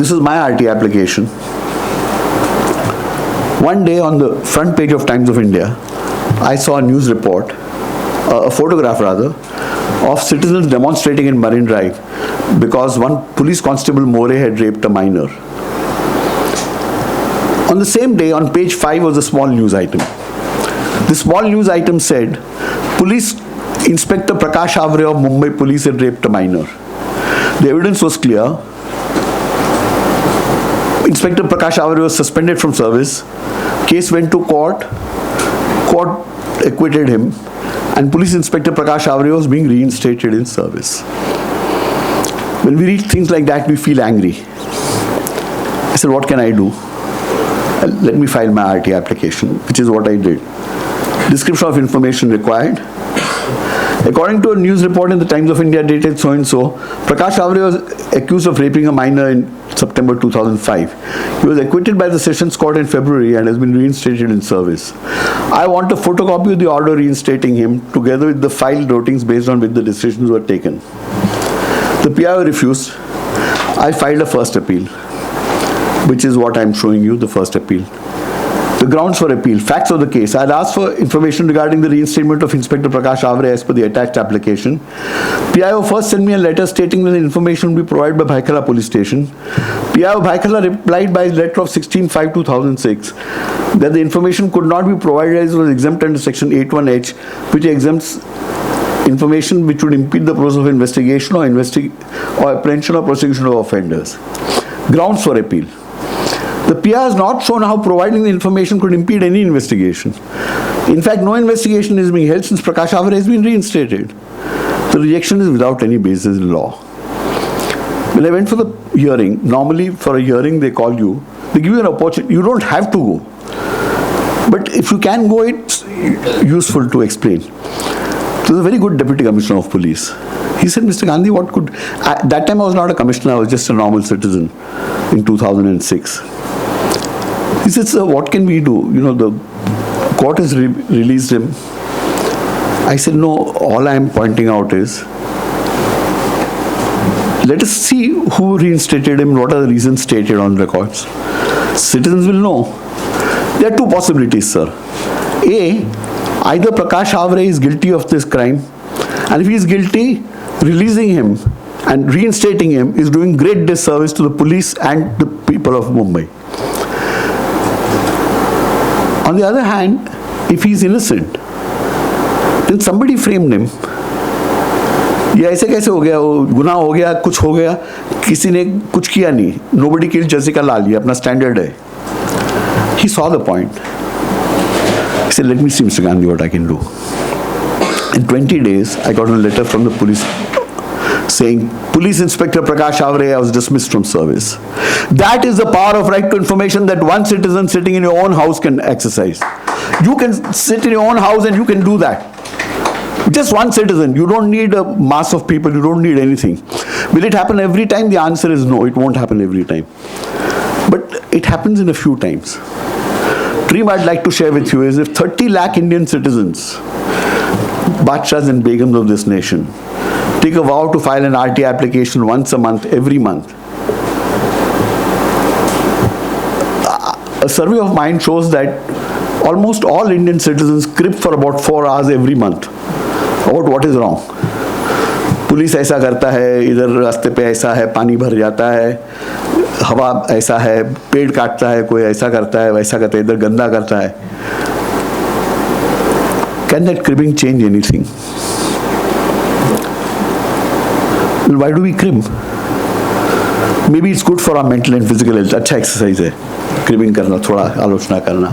This is my RTI application. One day on the front page of Times of India, I saw a news report, a photograph rather, of citizens demonstrating in Marine Drive because one police constable More had raped a minor. On the same day, on page 5 was a small news item. The small news item said, Police Inspector Prakash Avre of Mumbai Police had raped a minor. The evidence was clear. Inspector Prakash Avare was suspended from service. Case went to court. Court acquitted him. And Police Inspector Prakash Avare was being reinstated in service. When we read things like that, we feel angry. I said, what can I do? Let me file my RTI application, which is what I did. Description of information required. According to a news report in the Times of India dated so-and-so, Prakash Avare was accused of raping a minor in September 2005. He was acquitted by the Sessions Court in February and has been reinstated in service. I want a photocopy of the order reinstating him together with the filed notings based on which the decisions were taken. The PIO refused. I filed a first appeal, which is what I'm showing you, the first appeal. The grounds for appeal, facts of the case. I had asked for information regarding the reinstatement of Inspector Prakash Avare as per the attached application. PIO first sent me a letter stating that the information will be provided by Bhaikala Police Station. PIO Bhaikala replied by letter of 16/5/2006 that the information could not be provided as it was exempt under section 81H, which exempts information which would impede the process of investigation or apprehension or prosecution of offenders. Grounds for appeal. The PI has not shown how providing the information could impede any investigation. In fact, no investigation is being held since Prakash Avare has been reinstated. The rejection is without any basis in law. When I went for the hearing, normally for a hearing they call you, they give you an opportunity. You don't have to go. But if you can go, it's useful to explain. There was a very good Deputy Commissioner of Police. He said, Mr. Gandhi, what could... At that time I was not a commissioner, I was just a normal citizen in 2006. He said, sir, what can we do? You know, the court has released him. I said, no, all I am pointing out is, let us see who reinstated him, what are the reasons stated on records. Citizens will know. There are two possibilities, sir. A, either Prakash Avare is guilty of this crime, and if he is guilty, releasing him and reinstating him is doing great disservice to the police and the people of Mumbai. On the other hand, if he is innocent, then somebody framed him. ये ऐसे कैसे हो गया, वो गुनाह हो गया, कुछ हो गया, किसी ने कुछ किया नहीं. Nobody killed Jessica Lal, ये अपना standard है. He saw the point. He said, let me see, Mr. Gandhi, what I can do. In 20 days, I got a letter from the police saying, Police Inspector Prakash Avare was dismissed from service. That is the power of right to information that one citizen sitting in your own house can exercise. You can sit in your own house and you can do that. Just one citizen. You don't need a mass of people. You don't need anything. Will it happen every time? The answer is no. It won't happen every time. But it happens in a few times. Dream I'd like to share with you is if 30 lakh Indian citizens, Badshahs and Begums of this nation, take a vow to file an RTI application once a month, every month. A survey of mine shows that almost all Indian citizens crib for about 4 hours every month about what is wrong. Police ऐसा करता है, इधर रास्ते पे ऐसा है, पानी भर जाता है, हवा ऐसा है, पेड़ काटता है, कोई ऐसा करता है, वैसा करता है, इधर गंदा करता है. Can that cribbing change anything? Well, why do we crib? Maybe it's good for our mental and physical health. अच्छा exercise है, cribbing करना, थोड़ा आलोचना करना.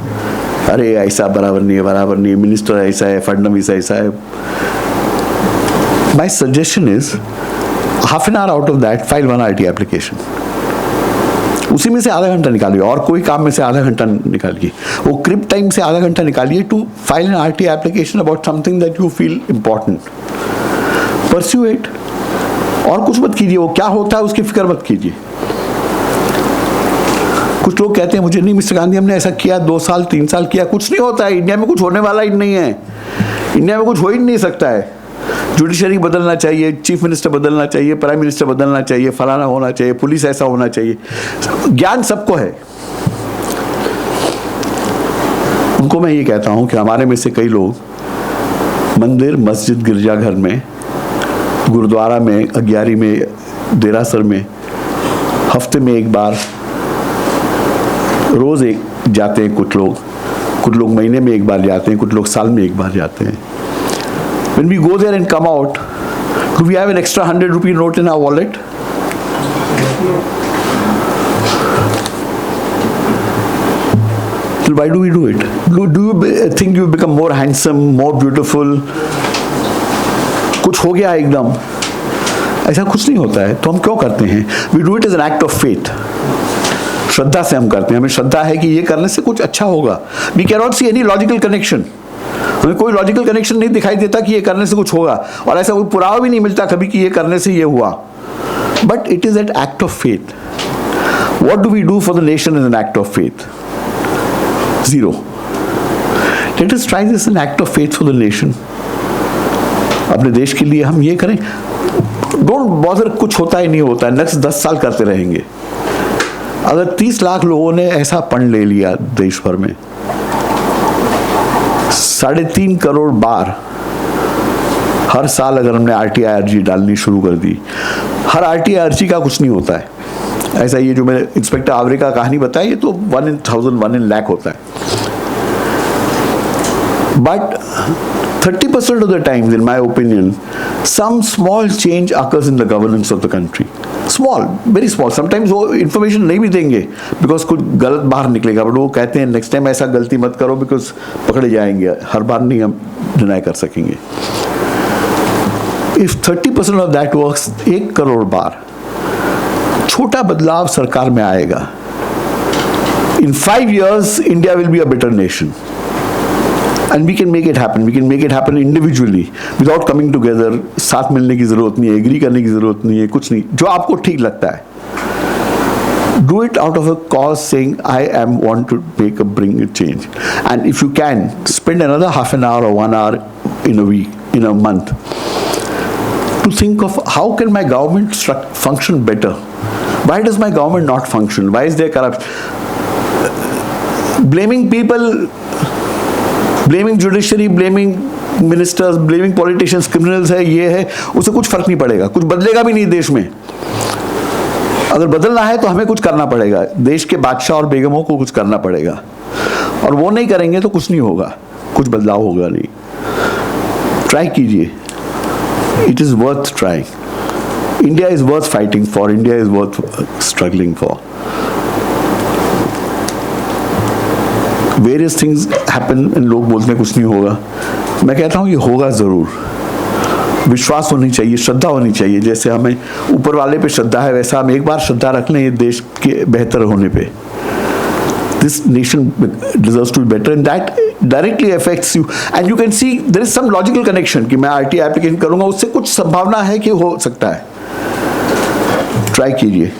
अरे ऐसा बराबर नहीं है, मिनिस्टर ऐसा है, फडणवीस ऐसा है. My suggestion is, half an hour out of that, file one RTI application. उसी में से आधा घंटा निकालिए और कोई काम में से आधा घंटा निकालिए. वो क्रिप टाइम से आधा घंटा निकालिए to file an RTI application about something that you feel important. Pursue it. और कुछ मत कीजिए. वो क्या होता है उसकी फिक्र मत कीजिए. कुछ लोग कहते हैं मुझे नहीं मिस्टर गांधी हमने ऐसा किया 2 साल 3 साल किया, कुछ नहीं होता है. इंडिया में कुछ होने वाला ही नहीं है. इंडिया में कुछ हो ही नहीं सकता है. जुडिशरी बदलना चाहिए, चीफ मिनिस्टर बदलना चाहिए, प्राइम मिनिस्टर बदलना चाहिए, फलाना होना चाहिए, पुलिस ऐसा होना चाहिए. ज्ञान सबको है. उनको मैं ये कहता हूँ कि हमारे में से कई लोग मंदिर, मस्जिद, गिरजाघर में, गुरुद्वारा में, अग्यारी में, देरासर में हफ्ते में एक बार, रोज एक जाते हैं. कुछ लोग महीने में एक बार जाते हैं, कुछ लोग साल में एक बार जाते हैं. When we go there and come out, do we have an extra 100 rupee note in our wallet? So why do we do it? Do you think you become more handsome, more beautiful? कुछ हो गया एकदम, ऐसा कुछ नहीं होता है. तो हम क्यों करते हैं? We do it as an act of faith. श्रद्धा से हम करते हैं. हमें श्रद्धा है कि ये करने से कुछ अच्छा होगा. We cannot see any logical connection. हमें कोई लॉजिकल कनेक्शन नहीं दिखाई देता कि ये करने से कुछ होगा, और ऐसा कोई पुरावा भी नहीं मिलता कभी कि ये करने से ये हुआ. But it is an act of faith. What do we do for the nation as an act of faith? Zero. Let us try this an act of faith for the nation. अपने देश के लिए हम ये करें. Don't bother कुछ होता ही नहीं होता है. नेक्स्ट 10 साल करते रहेंगे. अगर 30 लाख लोगों ने ऐसा फंड ले लिया देश भर में, 3.5 करोड़ बार हर साल अगर हमने RTI अर्जी डालनी शुरू कर दी, हर RTI अर्जी का कुछ नहीं होता है. ऐसा ये जो मैंने इंस्पेक्टर आवरे का कहानी बताई, ये तो 1 in 1000, 1 in lakh होता है. But 30% of the times, in my opinion, some small change occurs in the governance of the country. Small, very small. Sometimes वो information नहीं भी देंगे because कुछ गलत बाहर निकलेगा, but वो कहते हैं next time ऐसा गलती मत करो because पकड़े जाएंगे. हर बार नहीं हम डिनाई कर सकेंगे. If 30% of that works 1 crore बार, छोटा बदलाव सरकार में आएगा. In 5 years, India will be a better nation. And we can make it happen. We can make it happen individually without coming together. साथ मिलने की जरूरत नहीं है, एग्री करने की जरूरत नहीं है, कुछ नहीं. जो आपको ठीक लगता है. Do it out of a cause saying, I want to bring a change. And if you can, spend another half an hour or 1 hour in a week, in a month, to think of how can my government function better? Why does my government not function? Why is there corruption? Blaming people, blaming judiciary, blaming ministers, blaming politicians, criminals है, ये है, उससे कुछ फर्क नहीं पड़ेगा. कुछ बदलेगा भी नहीं देश में. अगर बदलना है तो हमें कुछ करना पड़ेगा. देश के बादशाह और बेगमों को कुछ करना पड़ेगा, और वो नहीं करेंगे तो कुछ नहीं होगा, कुछ बदलाव होगा नहीं. ट्राई कीजिए. It is worth trying. India is worth fighting for. India is worth struggling for. Various things happen and लोग बोलते हैं कुछ नहीं होगा. मैं कहता हूँ ये होगा ज़रूर. विश्वास होनी चाहिए, श्रद्धा होनी चाहिए. जैसे हमें ऊपर वाले पे श्रद्धा है, वैसा हम एक बार श्रद्धा रख लें ये देश के बेहतर होने पे. This nation deserves to be better, and that directly affects you. And you can see there is some logical connection कि मैं RTI application करूँगा, उससे कुछ संभावना है कि हो सकता है. ट्राई कीजिए.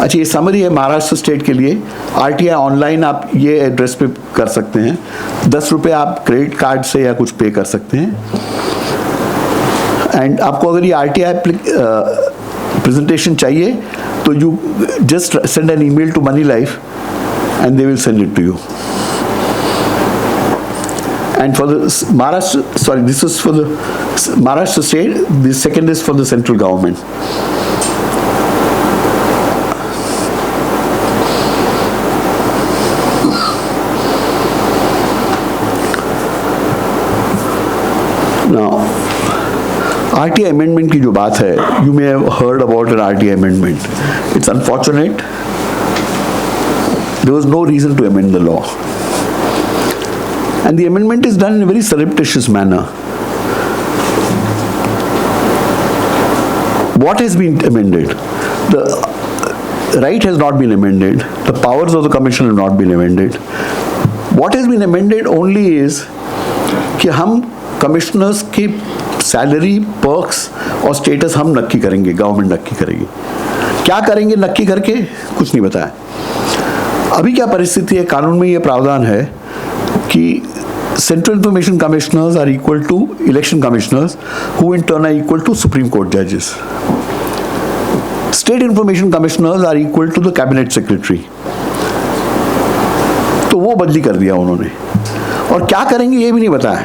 अच्छा, ये समरी है महाराष्ट्र स्टेट के लिए. RTI ऑनलाइन आप ये एड्रेस पे कर सकते हैं. 10 रुपये आप क्रेडिट कार्ड से या कुछ पे कर सकते हैं. एंड आपको अगर ये RTI प्रेजेंटेशन चाहिए तो you just send an email to Moneylife and they will send it to you. And for the Maharashtra, sorry, this is for the Maharashtra state. The second is for the central government. Now, RTI amendment की जो बात है, you may have heard about an RTI amendment. It's unfortunate. There was no reason to amend the law. And the amendment is done in a very surreptitious manner. What has been amended? The right has not been amended. The powers of the commission have not been amended. What has been amended only is कि हम commissioners की salary, perks और status हम नक्की करेंगे, government नक्की करेगी. क्या करेंगे नक्की करके? कुछ नहीं बताया. अभी क्या परिस्थिति है? कानून में ये प्रावधान है कि central information commissioners are equal to election commissioners, who in turn are equal to supreme court जजेस. State information commissioners are equal to the cabinet secretary. तो वो बदली कर दिया उन्होंने, और क्या करेंगे ये भी नहीं बताया.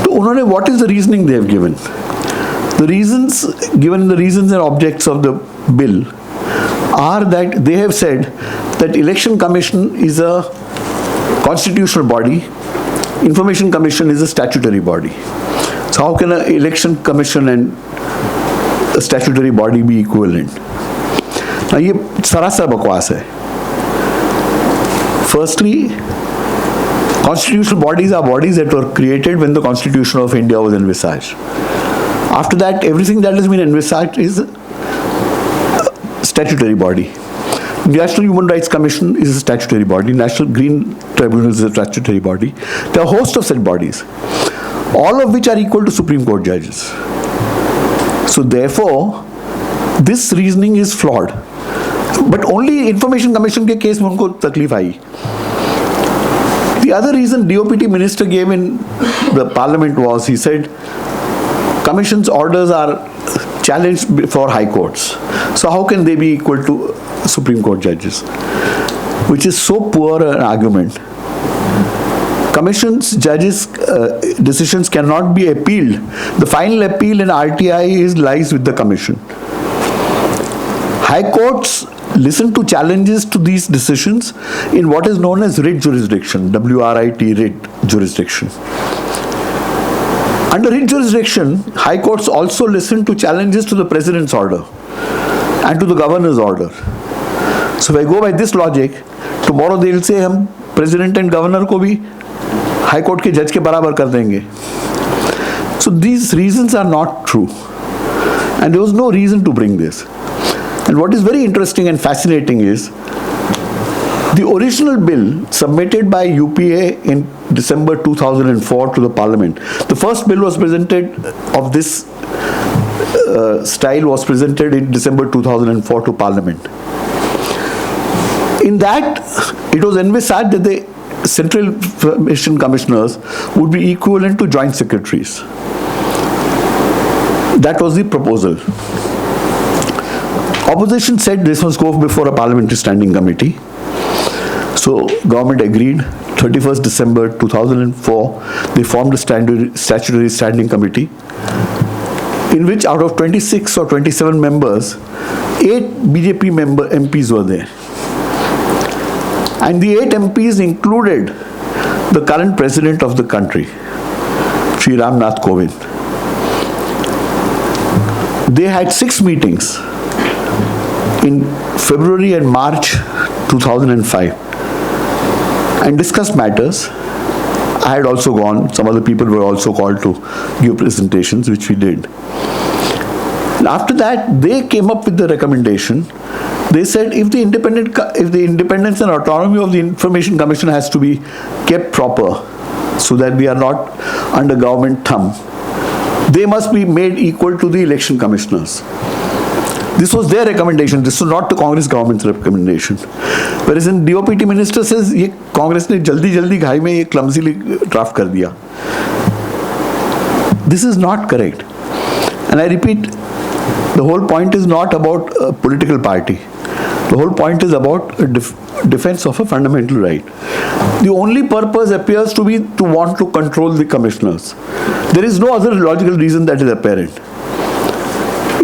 तो उन्होंने what is the reasoning they have given? The reasons given in the reasons and objects of the bill are that they have said that election commission is a constitutional body, information commission is a statutory body. So how can an election commission and statutory body be equivalent. Now ये सरासर बकवास है. Firstly, constitutional bodies are bodies that were created when the Constitution of India was envisaged. After that, everything that has been envisaged is a statutory body. National Human Rights Commission is a statutory body. National Green Tribunal is a statutory body. There are a host of such bodies, all of which are equal to Supreme Court judges. So therefore, this reasoning is flawed. But only Information Commission के case में उनको तकलीफ आई. The other reason DOPT minister gave in the parliament was, he said, commission's orders are challenged before high courts. So how can they be equal to Supreme Court judges? Which is so poor an argument. Commission's judges' decisions cannot be appealed. The final appeal in RTI lies with the commission. High courts listen to challenges to these decisions in what is known as writ jurisdiction, W-R-I-T, writ jurisdiction. Under writ jurisdiction, high courts also listen to challenges to the president's order and to the governor's order. So if I go by this logic, tomorrow they'll say हम president and governor को भी high court के judge के बराबर कर देंगे. So these reasons are not true, and there was no reason to bring this. And what is very interesting and fascinating is the original bill submitted by UPA in December 2004 to the parliament. The first bill was presented of this style was presented in December 2004 to parliament. In that, it was envisaged that the Central Information Commissioners would be equivalent to joint secretaries. That was the proposal. Opposition said this must go before a parliamentary standing committee. So government agreed. 31st December 2004, they formed a statutory standing committee in which out of 26 or 27 members, 8 BJP MPs were there. And the 8 MPs included the current president of the country, Shri Ram Nath Kovind. They had 6 meetings in February and March 2005 and discussed matters. I had also gone, some other people were also called to give presentations, which we did. And after that, they came up with the recommendation. They said if the independence and autonomy of the Information Commission has to be kept proper so that we are not under government thumb, they must be made equal to the election commissioners. This was their recommendation. This was not the Congress government's recommendation. Whereas in DOPT minister says, ये Congress ने जल्दी घाई में ये clumsily draft कर दिया. This is not correct. And I repeat, the whole point is not about a political party. The whole point is about a defense of a fundamental right. The only purpose appears to be to want to control the commissioners. There is no other logical reason that is apparent.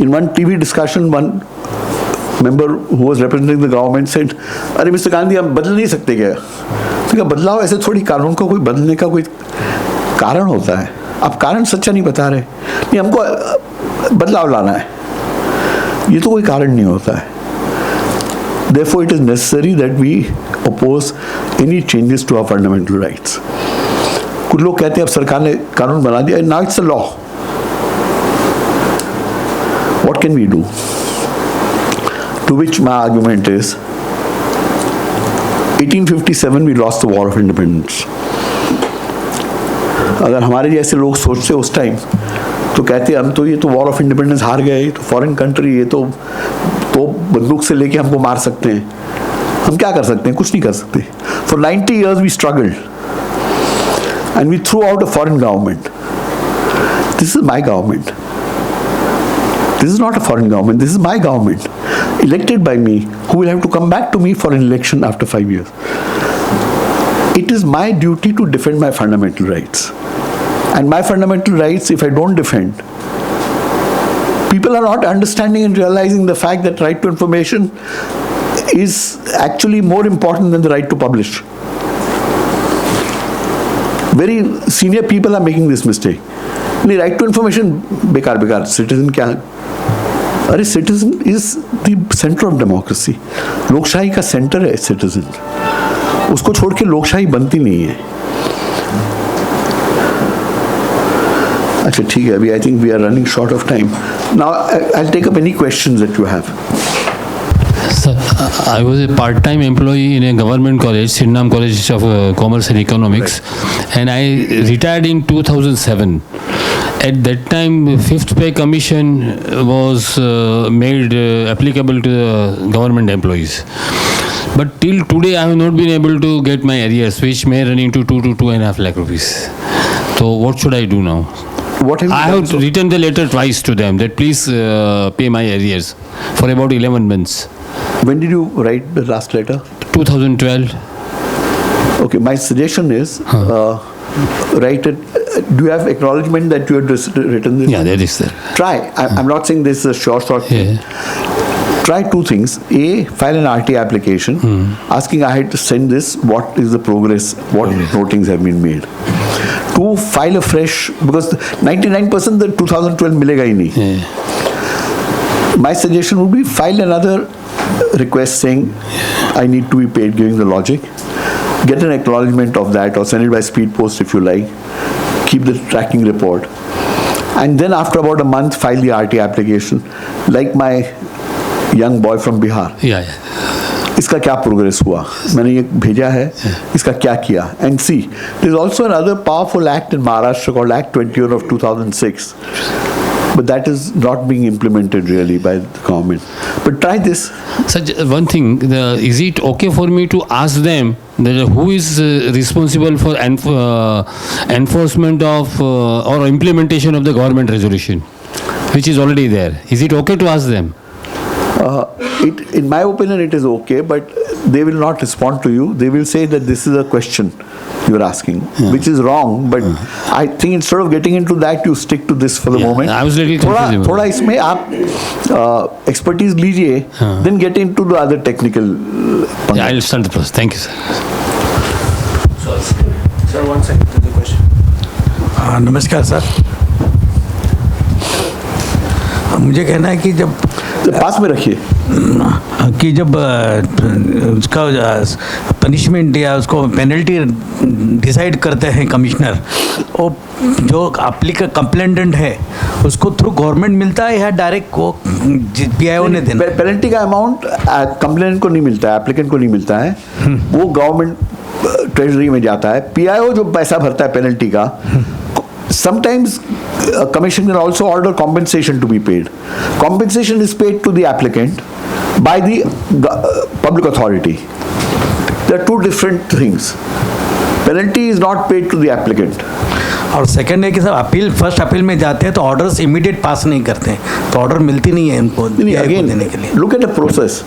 In one TV discussion, one member who was representing the government said, "अरे Mr. Gandhi, हम बदल नहीं सकते क्या?" तो क्या बदलाव ऐसे थोड़ी कानून को कोई बदलने का कोई कारण होता है? आप कारण सच्चा नहीं बता रहे, नहीं हमको बदलाव लाना है, ये तो कोई कारण नहीं होता है. Therefore, it is necessary that we oppose any changes to our fundamental rights. कुछ लोग कहते हैं अब सरकार ने कानून बना दिया, now it's a law. What can we do? To which my argument is, 1857 we lost the War of Independence. अगर हमारे जैसे लोग सोचते उस टाइम तो कहते हम तो ये तो वॉर ऑफ इंडिपेंडेंस हार गए, तो फॉरेन कंट्री, ये तो बंदूक से लेके हमको मार सकते हैं. हम क्या कर सकते हैं? कुछ नहीं कर सकते. For 90 years we struggled and we threw out a foreign government. This is my government. This is not a foreign government. This is my government, elected by me, who will have to come back to me for an election after 5 years. It is my duty to defend my fundamental rights. And my fundamental rights, if I don't defend, people are not understanding and realizing the fact that right to information is actually more important than the right to publish. Very senior people are making this mistake. नहीं, right to information बेकार citizen क्या अरे citizen is the centre of democracy. लोकशाही का centre है citizen. उसको छोड़ के लोकशाही बनती नहीं है. अच्छा ठीक है, अभी I think we are running short of time. Now I will take up any questions that you have. Sir, I was a part-time employee in a government college, Sinnam College of Commerce and Economics, and I retired in 2007. At that time, Fifth Pay Commission was made applicable to the government employees. But till today, I have not been able to get my arrears, which may run into 2 to 2.5 lakh rupees. So what should I do now? I have written the letter twice to them that please pay my arrears for about 11 months. When did you write the last letter? 2012. Okay, my suggestion is write it. Do you have acknowledgement that you had written this? Yeah, that is there. Try. I'm not saying this is a sure thing. Yeah. Try two things. A, file an RTI application asking I had to send this. What is the progress? What notings have been made? Two, file a fresh, because 99% the 2012 milega hi nahi. My suggestion would be file another request saying I need to be paid, giving the logic. Get an acknowledgement of that or send it by speed post if you like. Keep the tracking report. And then after about a month, file the RT application. Like my young boy from Bihar. Yeah. इसका क्या progress हुआ, मैंने ये भेजा है, इसका क्या किया. And see, there is also another powerful act in Maharashtra called Act 21 of 2006. But that is not being implemented really by the government. But try this. Sir, one thing, is it okay for me to ask them that who is responsible for enforcement of or implementation of the government resolution, which is already there? Is it okay to ask them? In my opinion, it is okay, but they will not respond to you. They will say that this is a question you are asking, which is wrong. But I think instead of getting into that, you stick to this for the moment. I was little confused. थोड़ा इसमें आप expertise लीजिए, then get into the other technical. Yeah, I'll start the process. Thank you, sir. Sir, one second to the question. नमस्कार sir. मुझे कहना है कि जब पास में रखिए कि जब उसका पनिशमेंट या उसको पेनल्टी डिसाइड करते हैं कमिश्नर, वो जो कंप्लेंटेंट है उसको थ्रू गवर्नमेंट मिलता है या डायरेक्ट को पीआईओ ने देना? पेनल्टी का अमाउंट कंप्लेंट को नहीं मिलता है, एप्लीकेंट को नहीं मिलता है, वो गवर्नमेंट ट्रेजरी में जाता है. पीआईओ जो पैसा भरता है पेनल्टी का, sometimes commission can also order compensation to be paid. Compensation is paid to the applicant by the public authority. There are two different things. Penalty is not paid to the applicant. और second है कि सब appeal, first appeal में जाते हैं तो orders immediate पास नहीं करते हैं, तो ऑर्डर मिलती नहीं है उनको देने के लिए. Look at the process.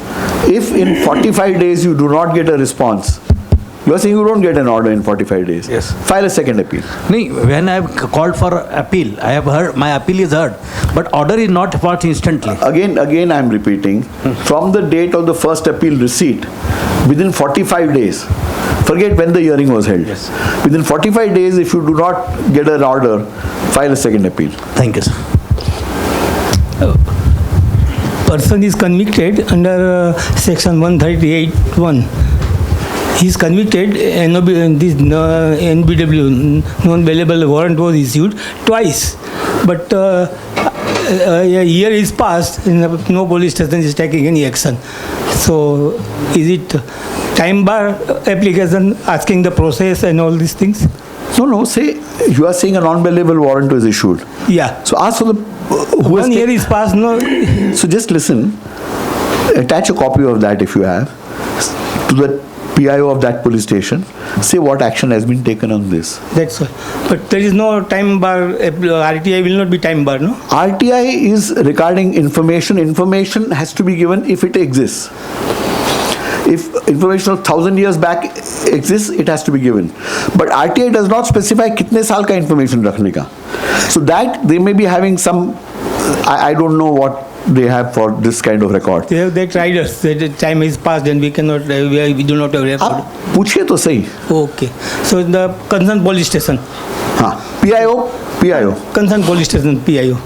If in 45 days you do not get a response, you are saying you don't get an order in 45 days. Yes. File a second appeal. नहीं, when I have called for appeal, I have heard, my appeal is heard, but order is not passed instantly. Again I am repeating, from the date of the first appeal receipt, within 45 days, forget when the hearing was held. Yes. Within 45 days, if you do not get an order, file a second appeal. Thank you, sir. Person is convicted under section 138(1). He is convicted, this NBW, non-bailable warrant was issued twice, but a year is passed and no police station is taking any action. So is it time bar application, asking the process and all these things? No, say you are saying a non-bailable warrant was issued. Yeah. So ask for the who 1 year is passed, no? So just listen, attach a copy of that if you have to the PIO of that police station, say what action has been taken on this. That's all. But there is no time bar, RTI will not be time bar, no? RTI is regarding information. Information has to be given if it exists. If information of 1,000 years back exists, it has to be given. But RTI does not specify कितने साल का information रखने का. So that they may be having some, I don't know what they have for this kind of record. They have their riders. The time is passed and we cannot, we do not have record. आप पूछिए तो सही. Okay. So the concerned police station. हाँ, PIO. Concerned police station, PIO.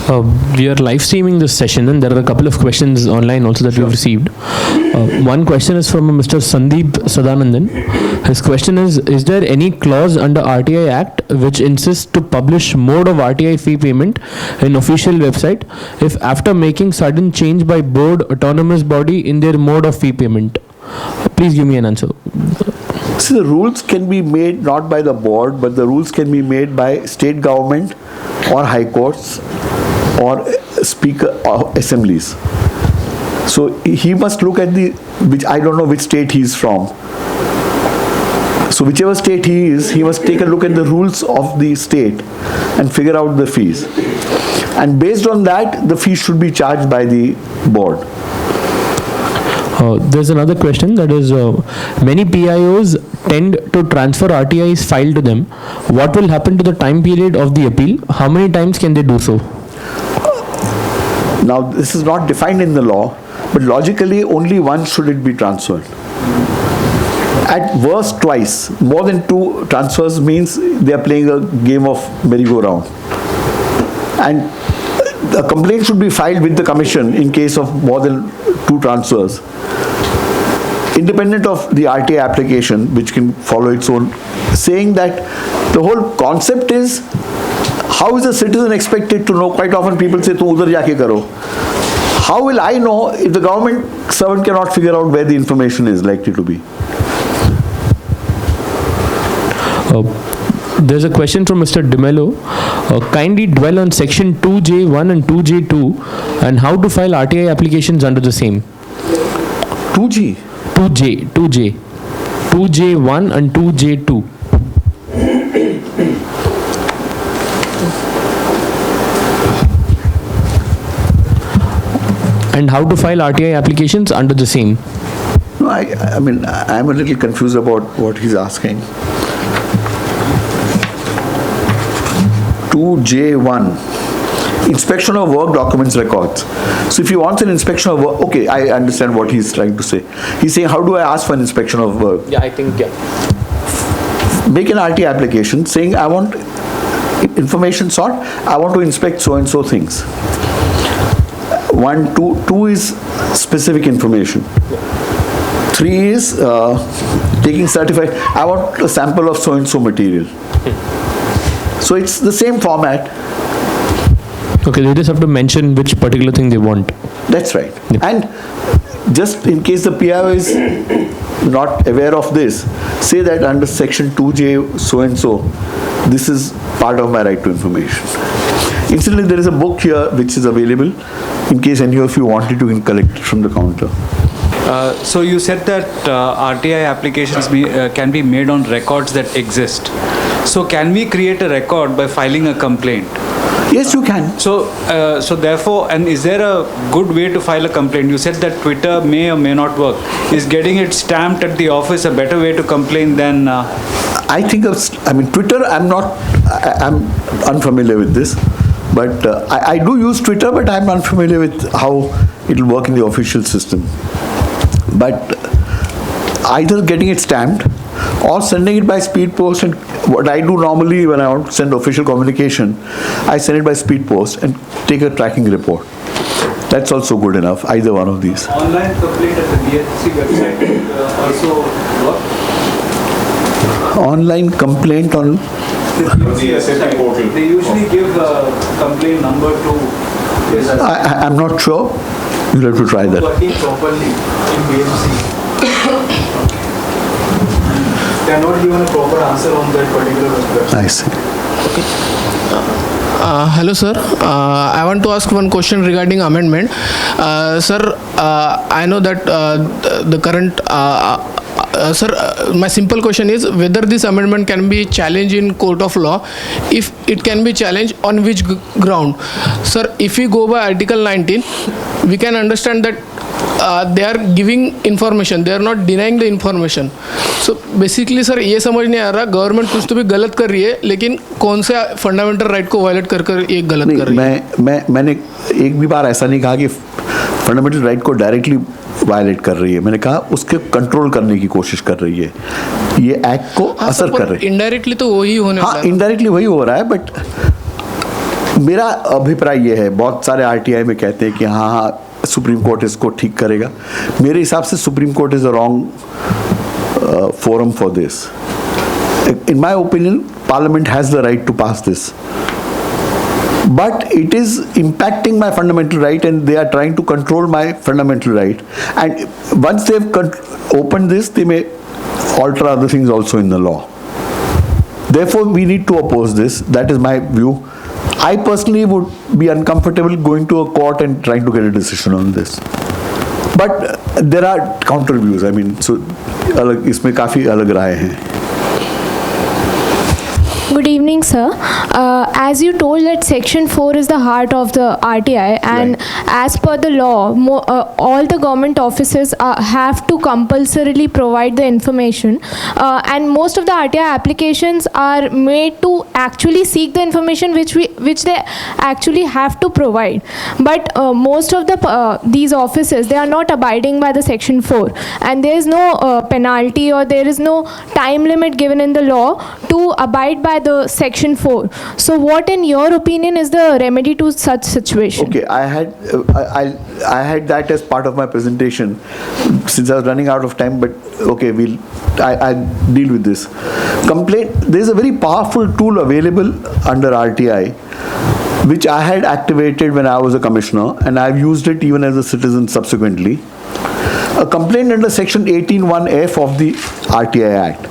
We are live streaming this session, and there are a couple of questions online also that we've received. One question is from Mr. Sandeep Sadanandan. His question is there any clause under RTI Act which insists to publish mode of RTI fee payment in official website if after making sudden change by board autonomous body in their mode of fee payment? Please give me an answer. See, the rules can be made not by the board, but the rules can be made by state government or high courts or speaker or assemblies. So he must look at which I don't know which state he is from. So whichever state he is, he must take a look at the rules of the state and figure out the fees. And based on that, the fees should be charged by the board. There's another question that is, many PIOs tend to transfer RTIs filed to them. What will happen to the time period of the appeal? How many times can they do so? Now, this is not defined in the law, but logically only once should it be transferred. At worst, twice. More than 2 transfers means they are playing a game of merry-go-round. And a complaint should be filed with the commission in case of more than 2 transfers, independent of the RTI application, which can follow its own, saying that the whole concept is, how is a citizen expected to know? Quite often people say, "Tu udhar jaake karo." How will I know if the government servant cannot figure out where the information is likely to be? There's a question from Mr. DeMello. Kindly dwell on section 2J1 and 2J2 and how to file RTI applications under the same. 2J? 2J1 and 2J2. And how to file RTI applications under the same. No, I mean, I'm a little confused about what he's asking. 2J1, inspection of work documents records. So if he wants an inspection of work, okay, I understand what he's trying to say. He's saying, how do I ask for an inspection of work? Yeah, I think, yeah. Make an RTI application saying, I want information sought, I want to inspect so-and-so things. 1, 2 is specific information. 3 is taking certified, I want a sample of so-and-so material. So it's the same format. Okay, they just have to mention which particular thing they want. That's right. Yep. And just in case the PIO is not aware of this, say that under section 2J so-and-so, this is part of my right to information. Incidentally, there is a book here which is available. In case any of you wanted, you can collect it from the counter. So you said that RTI applications can be made on records that exist. So can we create a record by filing a complaint? Yes, you can. So therefore, and is there a good way to file a complaint? You said that Twitter may or may not work. Is getting it stamped at the office a better way to complain than? I think Twitter. I'm unfamiliar with this, but I do use Twitter, but I'm unfamiliar with how it will work in the official system. But either getting it stamped or sending it by speed post, and what I do normally when I want to send official communication, I send it by speed post and take a tracking report. That's also good enough, either one of these. Online complaint at the DHC website also work? Online complaint on the SAP portal. They usually give a complaint number to. I'm not sure. You'll have to try that. Working properly in BMC. They are not given a proper answer on that particular website. I see. Hello sir, I want to ask one question regarding amendment. Sir, I know that the current sir, my simple question is whether this amendment can be challenged in court of law. If it can be challenged, on which ground? Sir, if we go by Article 19, we can understand that they are giving information, they are not denying the information. So basically sir, ये समझ नहीं आ रहा government कुछ तो भी गलत कर रही है, लेकिन कौन से फंडामेंटल राइट को वायलेट कर ये गलत कर रही है? मैंने एक भी बार ऐसा नहीं कहा कि फंडामेंटल राइट को डायरेक्टली वायलेट कर रही है. मैंने कहा उसके कंट्रोल करने की कोशिश कर रही है, ये एक्ट को असर कर रही है. इनडायरेक्टली तो वही होने वाला है. हाँ, इनडायरेक्टली वही हो रहा है, बट मेरा अभिप्राय ये है, बहुत सारे RTI में कहते हैं कि हाँ सुप्रीम कोर्ट इसको ठीक करेगा. मेरे हिसाब से supreme court is a wrong forum for this. In my opinion, Parliament has the right to pass this. But it is impacting my fundamental right, and they are trying to control my fundamental right. And once they've opened this, they may alter other things also in the law. Therefore, we need to oppose this. That is my view. I personally would be uncomfortable going to a court and trying to get a decision on this. But there are counter views. I mean, so इसमें काफी अलग राय हैं. Good evening, sir. As you told that Section 4 is the heart of the RTI, and as per the law, all the government offices have to compulsorily provide the information, and most of the RTI applications are made to actually seek the information which they actually have to provide. But most of the these offices, they are not abiding by the Section 4, and there is no penalty or there is no time limit given in the law to abide by the Section 4. So what in your opinion is the remedy to such situation? Okay, I had that as part of my presentation since I was running out of time, but okay, I deal with this. Complaint, there is a very powerful tool available under RTI which I had activated when I was a commissioner, and I've used it even as a citizen subsequently. A complaint under Section 18(1)(f) of the RTI Act.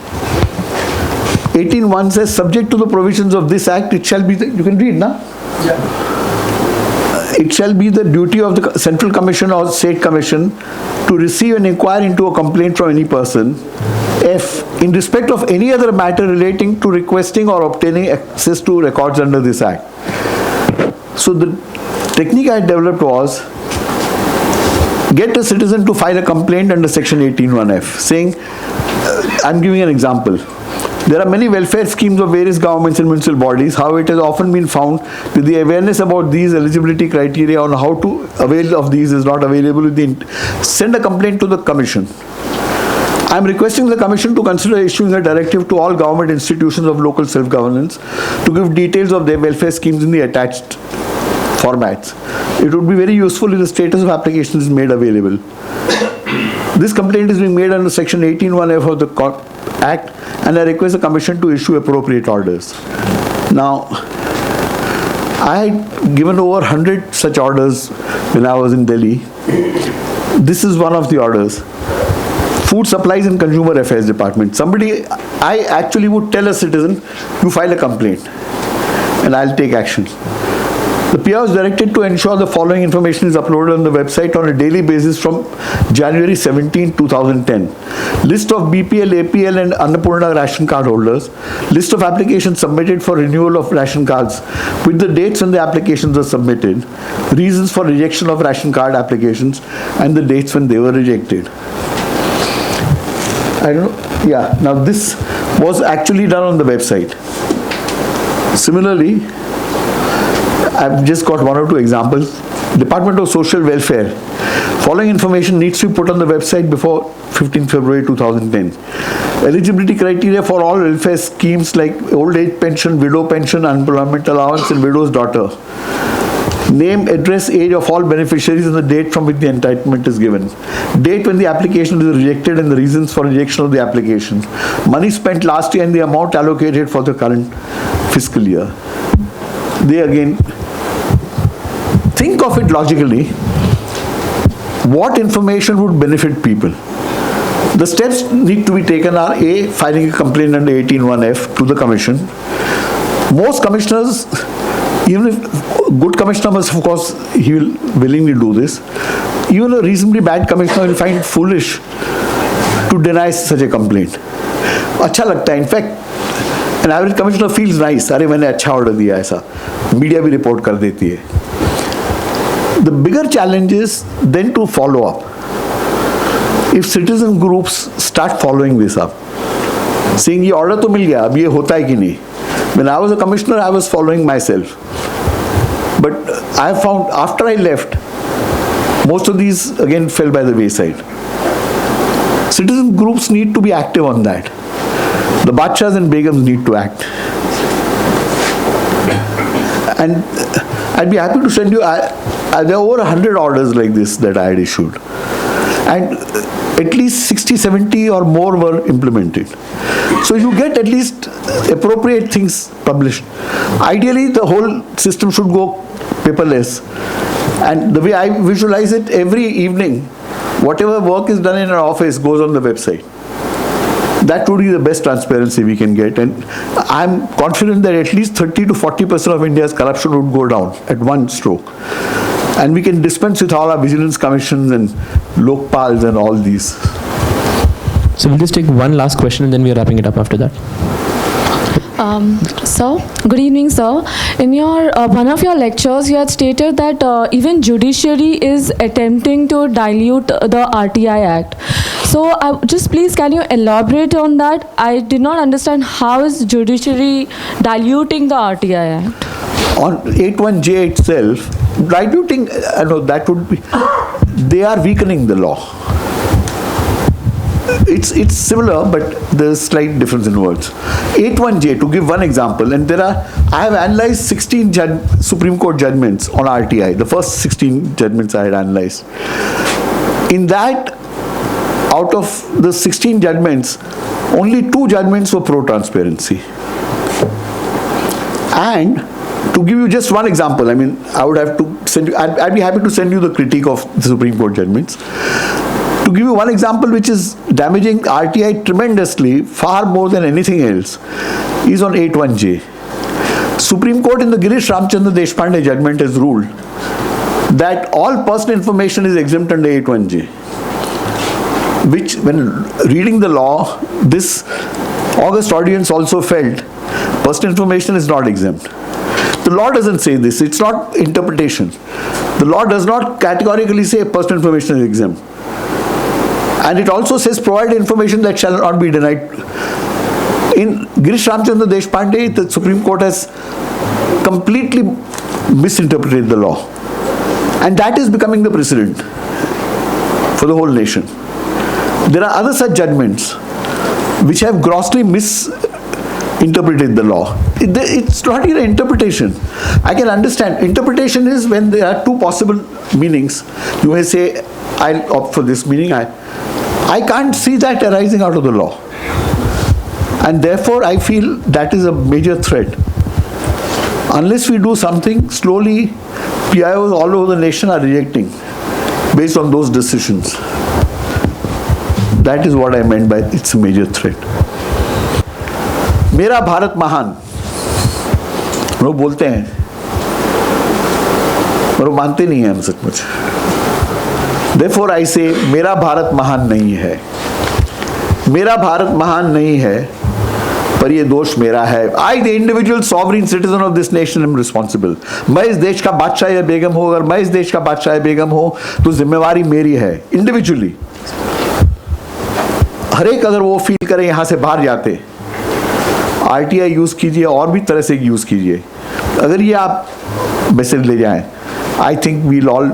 18(1) says, subject to the provisions of this act, it shall be you can read, na? Yeah. It shall be the duty of the Central Commission or State Commission to receive and inquire into a complaint from any person. F. In respect of any other matter relating to requesting or obtaining access to records under this act. So the technique I developed was, get a citizen to file a complaint under Section 18(1)(f), saying, I'm giving an example. There are many welfare schemes of various governments and municipal bodies. However, it has often been found that the awareness about these eligibility criteria on how to avail of these is not available. Send a complaint to the Commission. I am requesting the Commission to consider issuing a directive to all government institutions of local self-governance to give details of their welfare schemes in the attached formats. It would be very useful if the status of applications is made available. This complaint is being made under Section 18(1)(f) of the Act, and I request the Commission to issue appropriate orders. Now, I had given over 100 such orders when I was in Delhi. This is one of the orders. Food Supplies and Consumer Affairs Department. I actually would tell a citizen, you file a complaint and I'll take action. The PR is directed to ensure the following information is uploaded on the website on a daily basis from January 17, 2010. List of BPL, APL and Annapurna ration card holders. List of applications submitted for renewal of ration cards with the dates when the applications were submitted. Reasons for rejection of ration card applications and the dates when they were rejected. I don't know. Yeah, now this was actually done on the website. Similarly, I've just got one or two examples. Department of Social Welfare. Following information needs to be put on the website before 15 February 2010. Eligibility criteria for all welfare schemes like old age pension, widow pension, unemployment allowance and widow's daughter. Name, address, age of all beneficiaries and the date from which the entitlement is given. Date when the application is rejected and the reasons for rejection of the application. Money spent last year and the amount allocated for the current fiscal year. They again, think of it logically. What information would benefit people? The steps need to be taken are A. Filing a complaint under 18(1)(f) to the Commission. Most commissioners, even if good commissioner must, of course, he will willingly do this. Even a reasonably bad commissioner will find it foolish to deny such a complaint. अच्छा लगता है. In fact, an average commissioner feels nice. अरे मैंने अच्छा order दिया ऐसा. Media भी report कर देती है. The bigger challenge is then to follow up. If citizen groups start following this up, saying ये order तो मिल गया, अब ये होता है कि नहीं. When I was a commissioner, I was following myself. But I found after I left, most of these again fell by the wayside. Citizen groups need to be active on that. The Badshahs and Begums need to act. And I'd be happy to send you, there are over 100 orders like this that I had issued. And at least 60, 70 or more were implemented. So you get at least appropriate things published. Ideally, the whole system should go paperless. And the way I visualize it, every evening, whatever work is done in our office goes on the website. That would be the best transparency we can get. And I'm confident that at least 30 to 40% of India's corruption would go down at one stroke. And we can dispense with all our vigilance commissions and lokpals and all these. So we'll just take one last question and then we are wrapping it up after that. Sir, good evening, sir. In your one of your lectures, you had stated that even judiciary is attempting to dilute the RTI Act. So just please, can you elaborate on that? I did not understand how is judiciary diluting the RTI Act? On 81J itself, diluting, that would be, they are weakening the law. It's similar, but there's slight difference in words. 81J, to give one example, and I have analyzed 16 Supreme Court judgments on RTI, the first 16 judgments I had analyzed. In that, out of the 16 judgments, only 2 judgments were pro-transparency. And to give you just one example, I would have to send you, I'd be happy to send you the critique of the Supreme Court judgments. To give you one example which is damaging RTI tremendously, far more than anything else, is on 81J. Supreme Court in the Girish Ramchandra Deshpande judgment has ruled that all personal information is exempt under 81J. Which, when reading the law, this august audience also felt personal information is not exempt. The law doesn't say this, it's not interpretation. The law does not categorically say personal information is exempt. And it also says provide information that shall not be denied. In Girish Ramchandra Deshpande, the Supreme Court has completely misinterpreted the law. And that is becoming the precedent for the whole nation. There are other such judgments which have grossly misinterpreted the law. It's not even interpretation. I can understand. Interpretation is when there are 2 possible meanings. You may say, I'll opt for this meaning. I can't see that arising out of the law. And therefore, I feel that is a major threat. Unless we do something, slowly, PIOs all over the nation are rejecting based on those decisions. That is what I meant by it's a major threat. मेरा भारत महान, लोग बोलते हैं, पर वो मानते नहीं हैं हम सचमुच. Therefore I say, मेरा भारत महान नहीं है. मेरा भारत महान नहीं है, पर ये दोष मेरा है. I, the individual sovereign citizen of this nation, am responsible. मैं इस देश का बादशाह या बेगम हो, अगर मैं इस देश का बादशाह या बेगम हो, तो जिम्मेवारी मेरी है, individually. हर एक अगर वो फील करें यहाँ से बाहर जाते, RTI यूज़ कीजिए और भी तरह से यूज़ कीजिए. अगर ये आप मैसेज ले जाएं, I think we'll all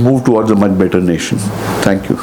move towards a much better nation. Thank you.